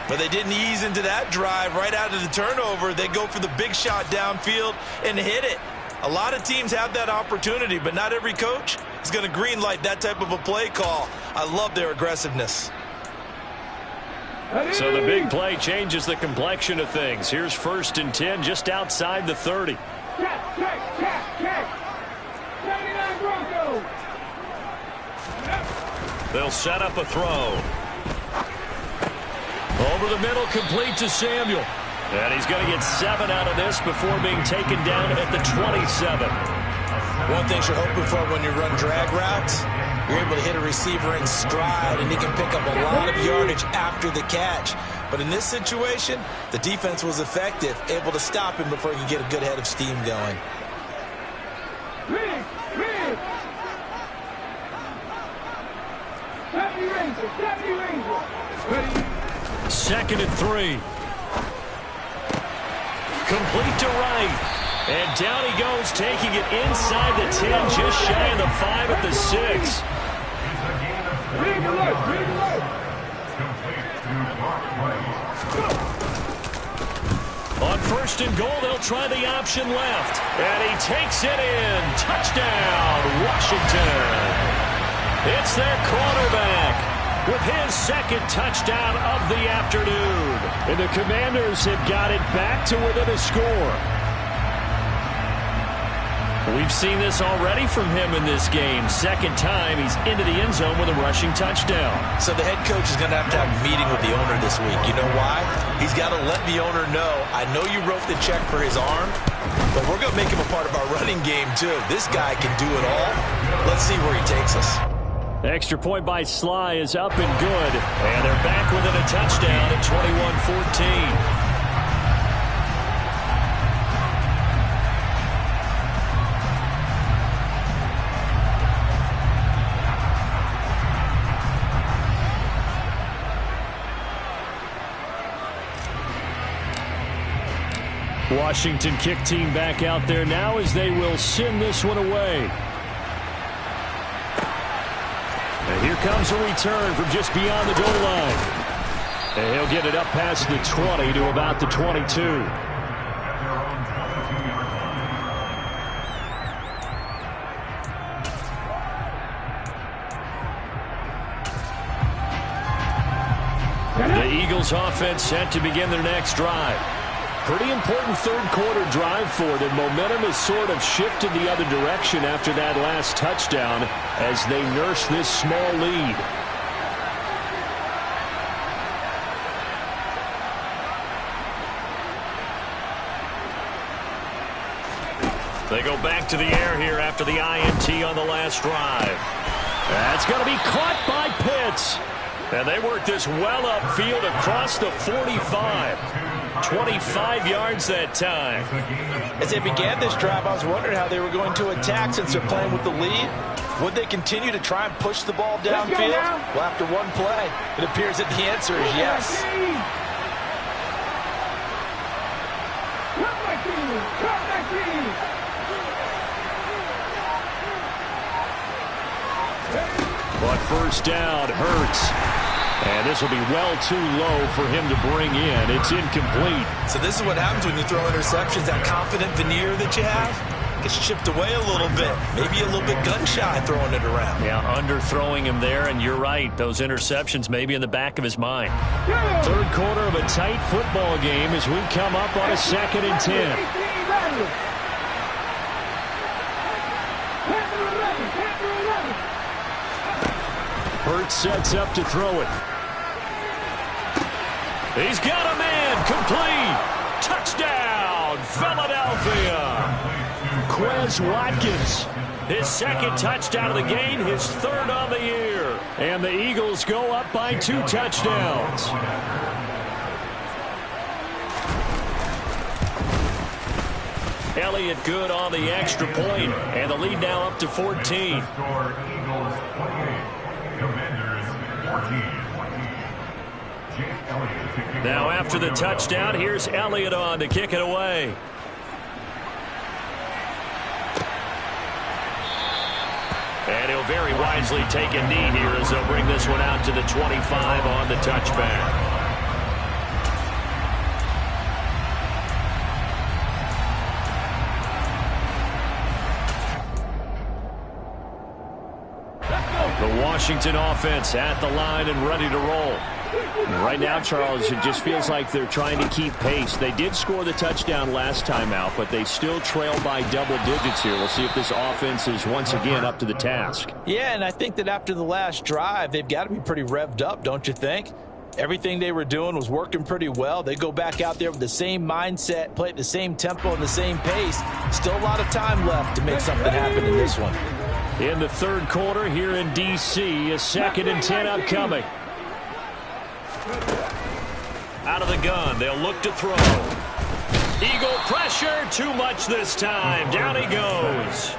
But they didn't ease into that drive right out of the turnover. They go for the big shot downfield and hit it. A lot of teams have that opportunity, but not every coach is going to greenlight that type of a play call. I love their aggressiveness. So the big play changes the complexion of things. Here's 1st and 10 just outside the 30. Check. 79 Broncos. They'll set up a throw. Over the middle, complete to Samuel. And he's going to get 7 out of this before being taken down at the 27. One thing you're hoping for when you run drag routes, you're able to hit a receiver in stride, and he can pick up a lot of yardage after the catch. But in this situation, the defense was effective, able to stop him before he could get a good head of steam going. Second and 3. Complete to right. And down he goes, taking it inside the 10, just shy of the 5 at the 6. On first and goal. They'll try the option left. And he takes it in. Touchdown, Washington. It's their quarterback with his second touchdown of the afternoon. And the Commanders have got it back to within a score. We've seen this already from him in this game. Second time he's into the end zone with a rushing touchdown. So the head coach is going to have a meeting with the owner this week. You know why? He's got to let the owner know, I know you wrote the check for his arm, but we're going to make him a part of our running game too. This guy can do it all. Let's see where he takes us. The extra point by Sly is up and good. And they're back within a touchdown at 21-14. Washington kick team back out there now as they will send this one away. And here comes a return from just beyond the goal line. And he'll get it up past the 20 to about the 22. The Eagles offense set to begin their next drive. Pretty important third quarter drive for them. Momentum has sort of shifted the other direction after that last touchdown as they nurse this small lead. They go back to the air here after the INT on the last drive. That's going to be caught by Pitts. And they work this well upfield across the 45. 25 yards that time. As they began this drive, I was wondering how they were going to attack since they're playing with the lead. Would they continue to try and push the ball downfield? Well, after one play, it appears that the answer is yes. But first down, Hurts. And this will be well too low for him to bring in. It's incomplete. So this is what happens when you throw interceptions. That confident veneer that you have gets chipped away a little bit. Maybe a little bit gun-shy throwing it around. Yeah, underthrowing him there, and you're right. Those interceptions may be in the back of his mind. Third quarter of a tight football game as we come up on a 2nd and 10. Hurts sets up to throw it. He's got a man. Complete. Touchdown, Philadelphia. Quez Watkins. His second touchdown of the game, his third on the year. And the Eagles go up by 2 touchdowns. Elliott good on the extra point, and the lead now up to 14. Now after the touchdown, here's Elliott on to kick it away. And he'll very wisely take a knee here as they'll bring this one out to the 25 on the touchback. The Washington offense at the line and ready to roll. Right now, Charles, it just feels like they're trying to keep pace. They did score the touchdown last time out, but they still trail by double digits here. We'll see if this offense is once again up to the task. Yeah, and I think that after the last drive, they've got to be pretty revved up, don't you think? Everything they were doing was working pretty well. They go back out there with the same mindset, play at the same tempo and the same pace. Still a lot of time left to make something happen in this one. In the third quarter here in D.C., a 2nd and 10 upcoming. Out of the gun, they'll look to throw. Eagle pressure, too much this time. Down he goes.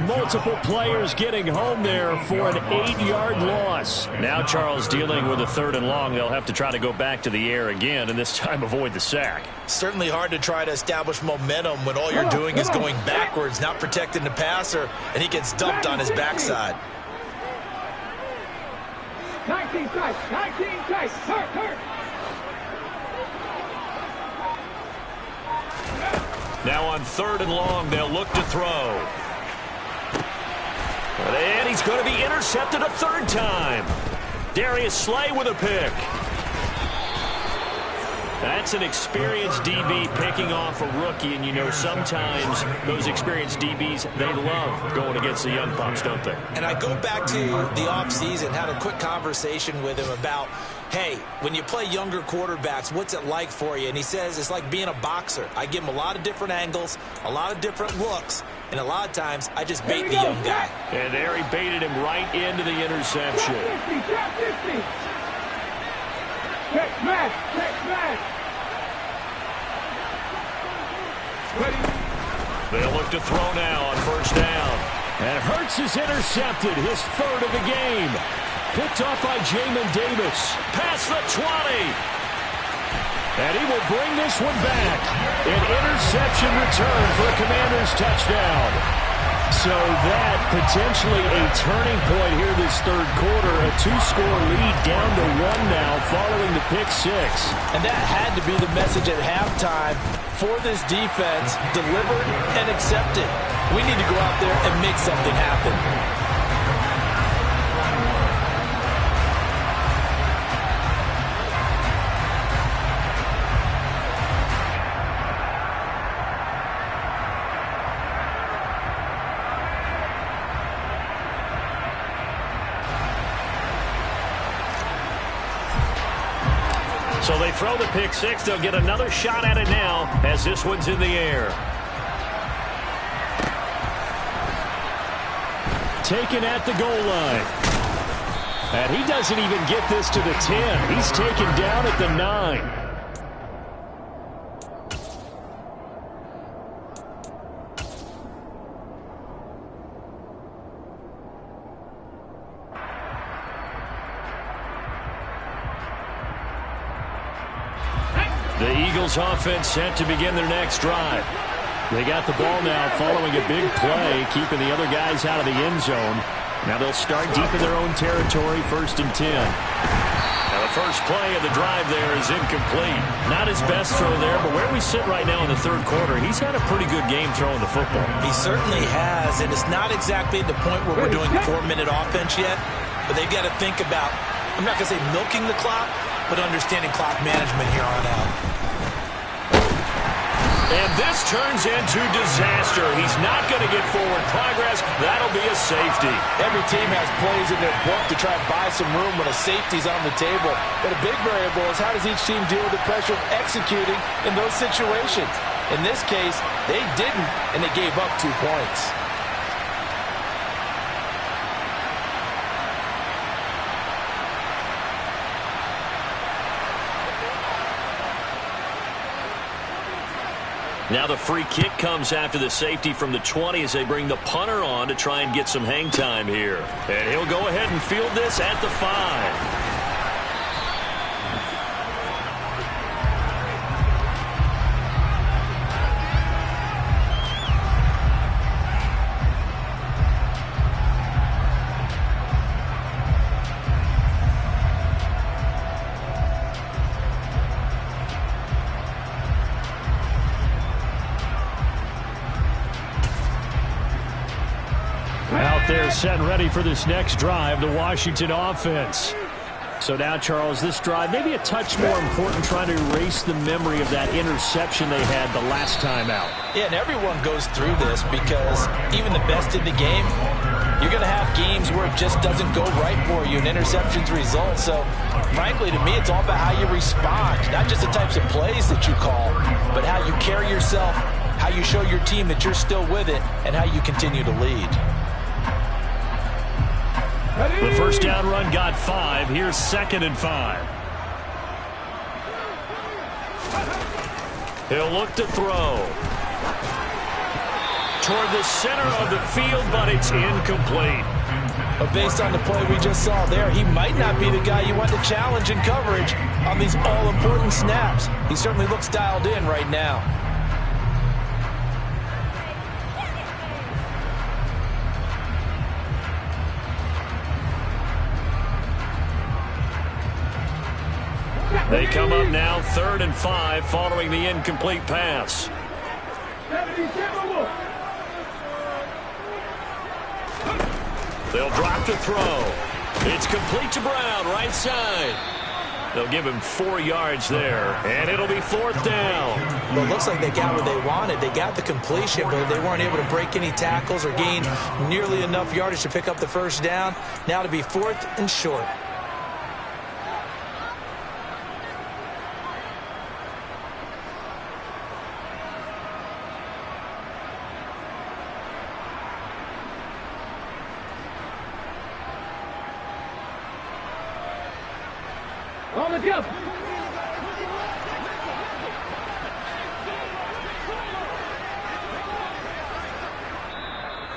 Multiple players getting home there for an 8-yard loss. Now Charles dealing with a 3rd and long. They'll have to try to go back to the air again, and this time avoid the sack. Certainly hard to try to establish momentum when all you're doing is going backwards, not protecting the passer, and he gets dumped on his backside. 19 tight, hurt. Now on 3rd and long, they'll look to throw. And he's going to be intercepted a 3rd time. Darius Slay with a pick. That's an experienced DB picking off a rookie, and you know sometimes those experienced DBs, they love going against the young pups, don't they? And I go back to the offseason, had a quick conversation with him about, hey, when you play younger quarterbacks, what's it like for you? And he says it's like being a boxer. I give him a lot of different angles, a lot of different looks, and a lot of times I just bait the young guy. And there he baited him right into the interception. They'll look to throw now on 1st down. And Hurts is intercepted, his 3rd of the game. Picked off by Jamin Davis. Past the 20. And he will bring this one back. An interception return for a Commanders touchdown. So that potentially a turning point here this 3rd quarter. A 2-score lead down to 1 now following the pick 6. And that had to be the message at halftime for this defense. Delivered and accepted. We need to go out there and make something happen. So they throw the pick 6. They'll get another shot at it now as this one's in the air. Taken at the goal line. And he doesn't even get this to the 10. He's taken down at the 9. The Eagles offense set to begin their next drive. They got the ball now following a big play, keeping the other guys out of the end zone. Now they'll start deep in their own territory, 1st and 10. Now the first play of the drive there is incomplete. Not his best throw there, but where we sit right now in the 3rd quarter, he's had a pretty good game throwing the football. He certainly has, and it's not exactly the point where we're doing 4-minute offense yet, but they've got to think about, I'm not going to say milking the clock, but understanding clock management here on out. And this turns into disaster. He's not going to get forward progress. That'll be a safety. Every team has plays in their book to try and buy some room when a safety's on the table. But a big variable is how does each team deal with the pressure of executing in those situations. In this case, they didn't, and they gave up 2 points. Now the free kick comes after the safety from the 20 as they bring the punter on to try and get some hang time here. And he'll go ahead and field this at the 5. They're set and ready for this next drive, the Washington offense. So now, Charles, this drive maybe a touch more important, trying to erase the memory of that interception they had the last time out. Yeah, and everyone goes through this because even the best in the game, you're going to have games where it just doesn't go right for you, and interceptions result. So, frankly, to me, it's all about how you respond, not just the types of plays that you call, but how you carry yourself, how you show your team that you're still with it, and how you continue to lead. The first down run got 5. Here's 2nd and 5. He'll look to throw toward the center of the field, but it's incomplete. But based on the play we just saw there, he might not be the guy you want to challenge in coverage on these all-important snaps. He certainly looks dialed in right now. They come up now 3rd and 5 following the incomplete pass. They'll drop to throw. It's complete to Brown, right side. They'll give him 4 yards there, and it'll be 4th down. Well, it looks like they got what they wanted. They got the completion, but they weren't able to break any tackles or gain nearly enough yardage to pick up the first down. Now to be 4th and short. On the jump.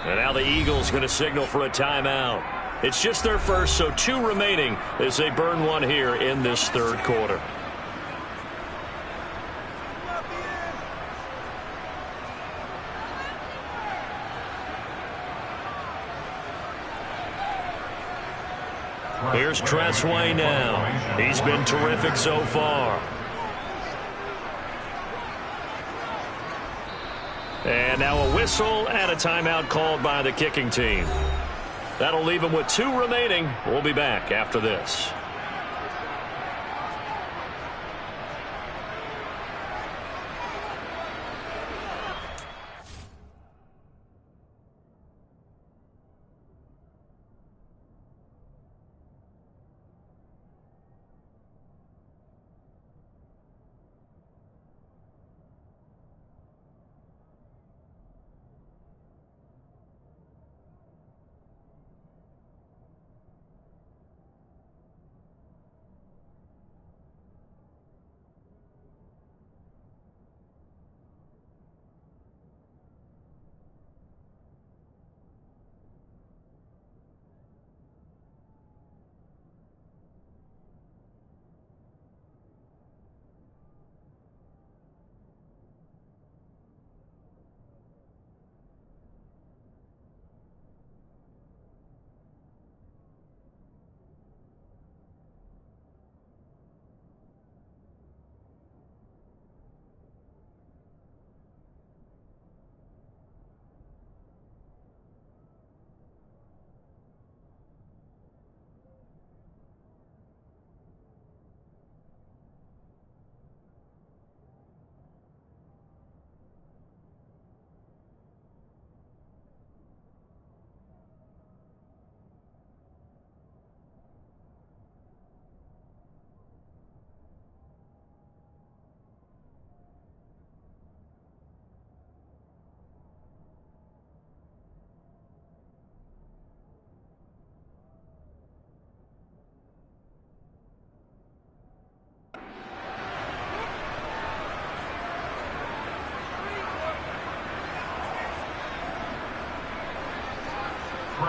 And now the Eagles going to signal for a timeout. It's just their first, so 2 remaining as they burn one here in this 3rd quarter. Here's Tressway now. He's been terrific so far. And now a whistle and a timeout called by the kicking team. That'll leave him with 2 remaining. We'll be back after this.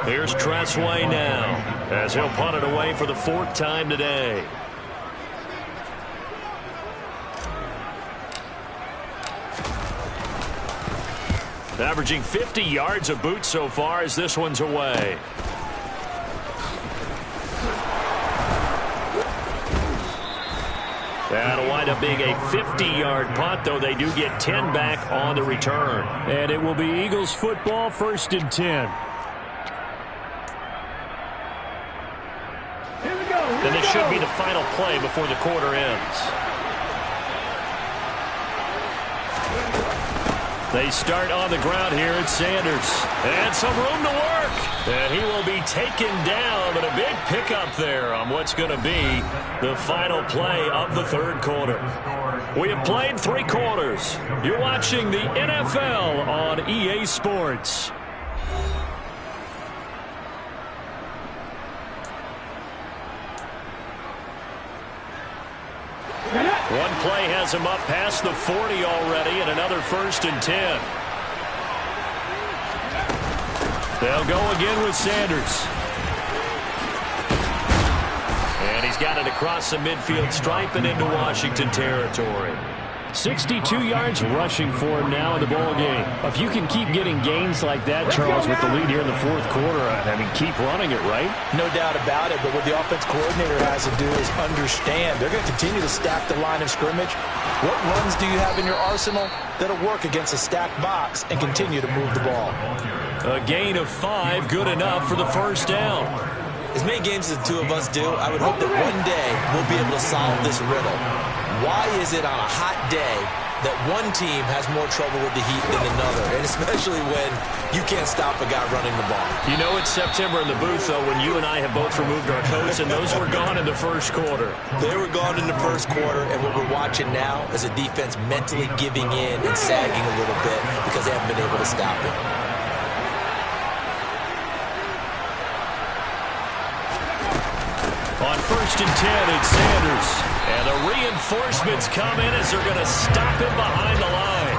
Here's Tressway now as he'll punt it away for the 4th time today. Averaging 50 yards a boot so far as this one's away. That'll wind up being a 50-yard punt, though they do get 10 back on the return. And it will be Eagles football, 1st and 10. And this should be the final play before the quarter ends. They start on the ground here at Sanders. And some room to work. And he will be taken down, but a big pickup there on what's going to be the final play of the 3rd quarter. We have played 3 quarters. You're watching the NFL on EA Sports. One play has him up past the 40 already, and another 1st and 10. They'll go again with Sanders. And he's got it across the midfield stripe and into Washington territory. 62 yards rushing for him now in the ball game. If you can keep getting gains like that, Charles, with the lead here in the fourth quarter, I mean, keep running it, right? No doubt about it, but what the offense coordinator has to do is understand they're going to continue to stack the line of scrimmage. What runs do you have in your arsenal that'll work against a stacked box and continue to move the ball? A gain of 5, good enough for the first down. As many games as the two of us do, I would hope that one day we'll be able to solve this riddle. Why is it on a hot day that one team has more trouble with the heat than another, and especially when you can't stop a guy running the ball? You know it's September in the booth, though, when you and I have both removed our coats, and those were gone in the first quarter. They were gone in the first quarter, and what we're watching now is a defense mentally giving in and sagging a little bit because they haven't been able to stop it. On 1st and 10, it's Sanders. And the reinforcements come in as they're going to stop him behind the line.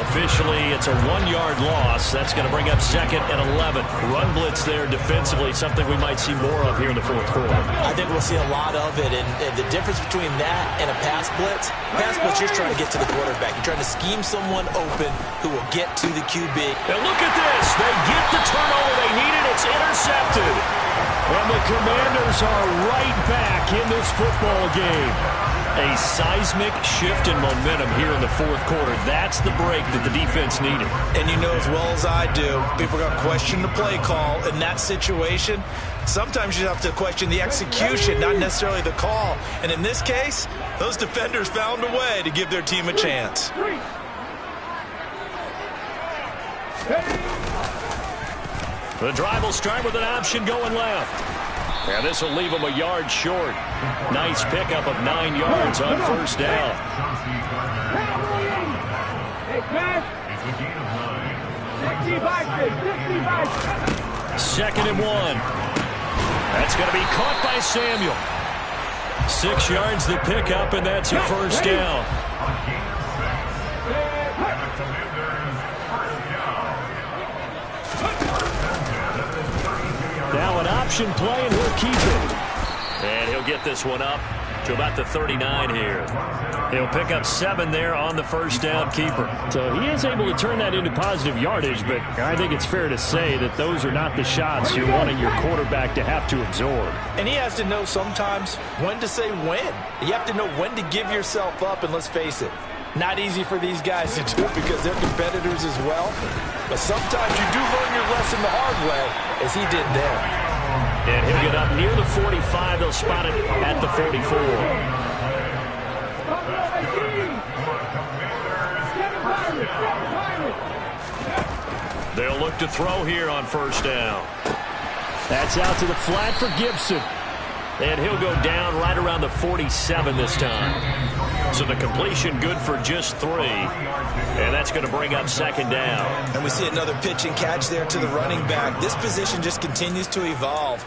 Officially, it's a 1-yard loss. That's going to bring up 2nd and 11. Run blitz there defensively, something we might see more of here in the fourth quarter. I think we'll see a lot of it, and the difference between that and a pass blitz, you're trying to get to the quarterback. You're trying to scheme someone open who will get to the QB. And look at this. They get the turnover they needed. It's intercepted. And the Commanders are right back in this football game. A seismic shift in momentum here in the fourth quarter. That's the break that the defense needed. And you know as well as I do, people are going to question the play call in that situation. Sometimes you have to question the execution, not necessarily the call. And in this case, those defenders found a way to give their team a chance. The drive will start with an option going left. And this will leave him a yard short. Nice pickup of 9 yards on first down. 2nd and 1. That's going to be caught by Samuel. 6 yards the pickup, and that's a first down. Now an option play, and he'll keep it. And he'll get this one up to about the 39 here. He'll pick up 7 there on the first down keeper. So he is able to turn that into positive yardage, but I think it's fair to say that those are not the shots you're wanting your quarterback to have to absorb. And he has to know sometimes when to say when. You have to know when to give yourself up, and let's face it, not easy for these guys to do because they're competitors as well. But sometimes you do learn your lesson the hard way, as he did there. And he'll get up near the 45. They'll spot it at the 44. They'll look to throw here on first down. That's out to the flat for Gibson. And he'll go down right around the 47 this time. So the completion good for just 3. And that's going to bring up 2nd down. And we see another pitch and catch there to the running back. This position just continues to evolve.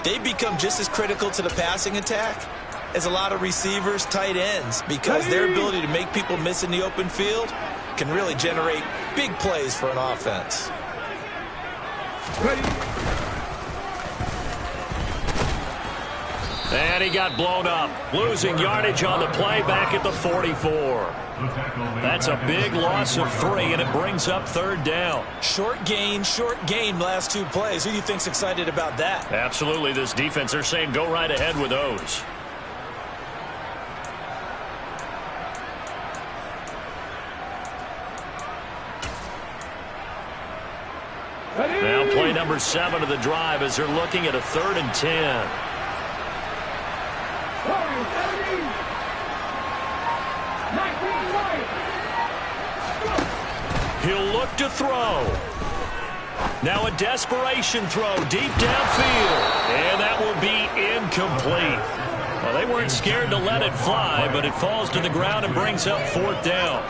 They become just as critical to the passing attack as a lot of receivers, tight ends, because their ability to make people miss in the open field can really generate big plays for an offense. And he got blown up, losing yardage on the play back at the 44. That's a big loss of 3, and it brings up 3rd down. Short gain, last 2 plays. Who do you think's excited about that? Absolutely, this defense, they're saying go right ahead with those. Now play number 7 of the drive as they're looking at a 3rd and 10. He'll look to throw. Now a desperation throw deep downfield. And that will be incomplete. Well, they weren't scared to let it fly, but it falls to the ground and brings up 4th down.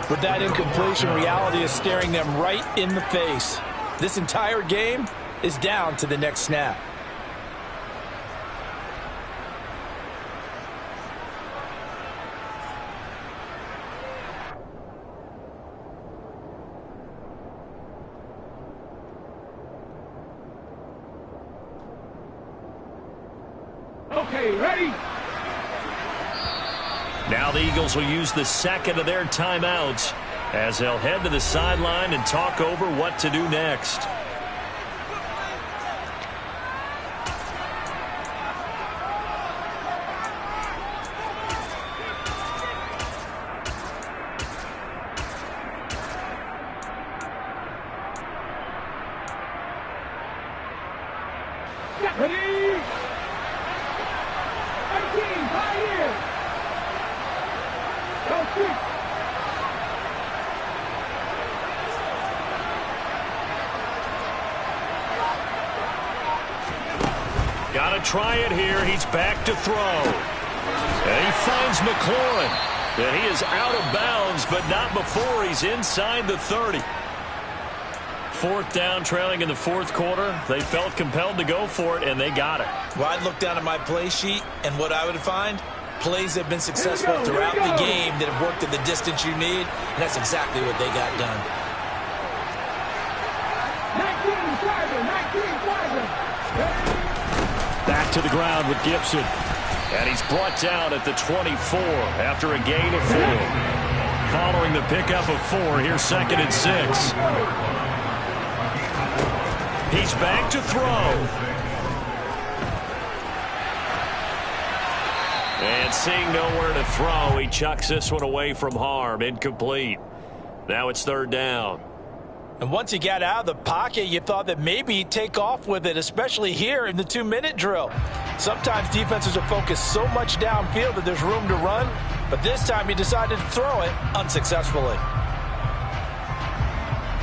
With that incompletion, reality is staring them right in the face. This entire game is down to the next snap. Okay, ready? Now the Eagles will use the second of their timeouts as they'll head to the sideline and talk over what to do next. Got to try it here. He's back to throw. And he finds McLaurin. And he is out of bounds, but not before he's inside the 30. Fourth down, trailing in the fourth quarter. They felt compelled to go for it, and they got it. Well, I'd look down at my play sheet, and what I would find, plays that have been successful throughout the game that have worked at the distance you need, and that's exactly what they got done. 19-5. Back to the ground with Gibson. And he's brought down at the 24 after a gain of 4. Following the pickup of 4, here's 2nd and 6. He's back to throw. And seeing nowhere to throw, he chucks this one away from harm. Incomplete. Now it's 3rd down. And once he got out of the pocket, you thought that maybe he'd take off with it, especially here in the 2-minute drill. Sometimes defenses are focused so much downfield that there's room to run, but this time he decided to throw it unsuccessfully.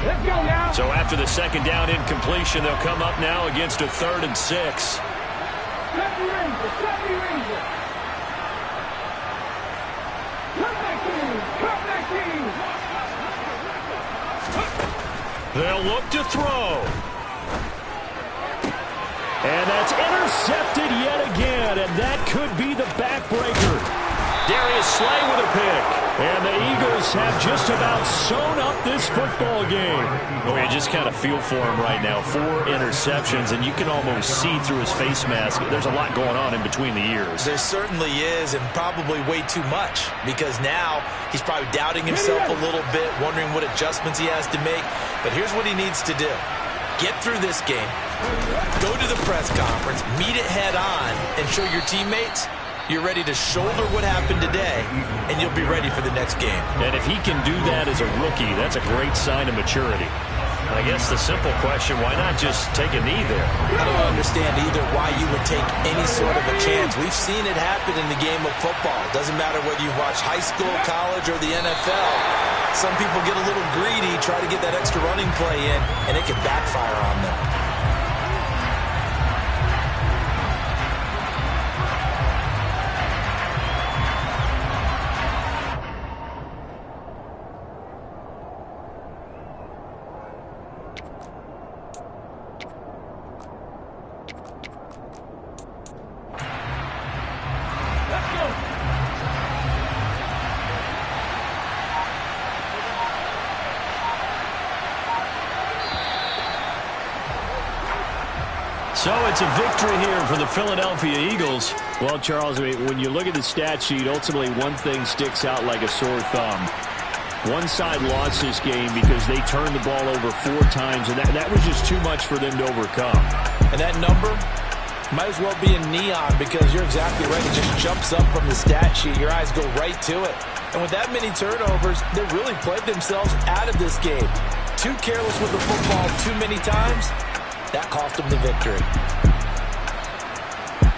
Let's go now. So after the 2nd down incompletion, they'll come up now against a 3rd and 6. They'll look to throw. And that's intercepted yet again, and that could be the backbreaker. Darius Slay with a pick. And the Eagles have just about sewn up this football game. Oh, you just kind of feel for him right now. 4 interceptions, and you can almost see through his face mask. There's a lot going on in between the ears. There certainly is, and probably way too much, because now he's probably doubting himself a little bit, wondering what adjustments he has to make. But here's what he needs to do. Get through this game, go to the press conference, meet it head on, and show your teammates you're ready to shoulder what happened today, and you'll be ready for the next game. And if he can do that as a rookie, that's a great sign of maturity. I guess the simple question, why not just take a knee there? I don't understand either why you would take any sort of a chance. We've seen it happen in the game of football. It doesn't matter whether you watch high school, college, or the NFL. Some people get a little greedy, try to get that extra running play in, and it can backfire on them. So it's a victory here for the Philadelphia Eagles. Well, Charles, I mean, when you look at the stat sheet, ultimately one thing sticks out like a sore thumb. One side lost this game because they turned the ball over 4 times, and that was just too much for them to overcome. And that number might as well be in neon, because you're exactly right. It just jumps up from the stat sheet. Your eyes go right to it. And with that many turnovers, they really played themselves out of this game. Too careless with the football too many times. That cost them the victory.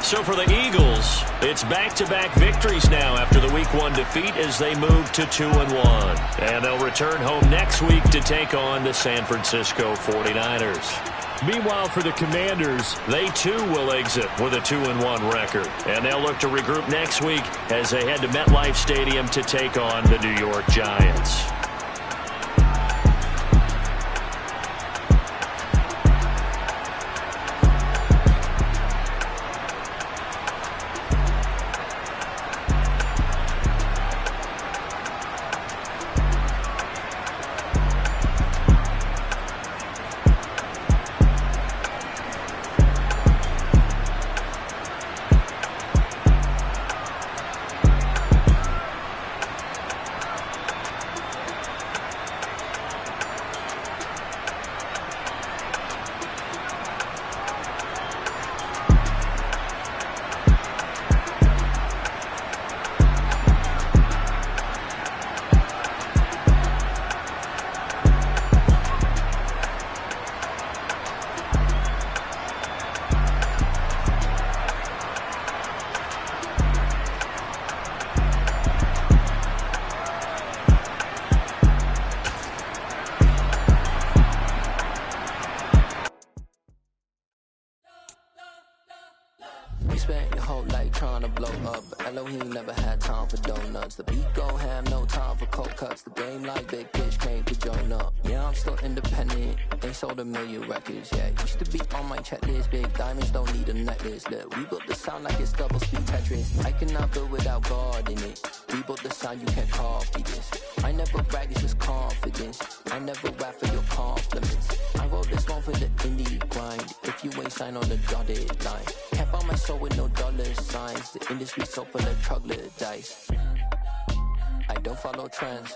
So for the Eagles, it's back-to-back victories now after the Week 1 defeat as they move to 2-1. And they'll return home next week to take on the San Francisco 49ers. Meanwhile, for the Commanders, they too will exit with a 2-1 record. And they'll look to regroup next week as they head to MetLife Stadium to take on the New York Giants. You spent your whole life trying to blow up, but Elohim never had time for donuts. The beat go ham, no time for cold cuts. The game like Big Bitch came to join up. Yeah, I'm still independent. They sold 1 million records. Yeah, used to be on my checklist. Big diamonds don't need a necklace. Look, we built the sound like it's double speed Tetris. I cannot build without God in it. We built the sound, you can't copy this. I never brag, it's just confidence. I never rap for your compliments. I wrote this one for the indie grind. If you ain't signed on the dotted line, can't buy my soul with no dollar signs. The industry so full of troglodytes. I don't follow trends.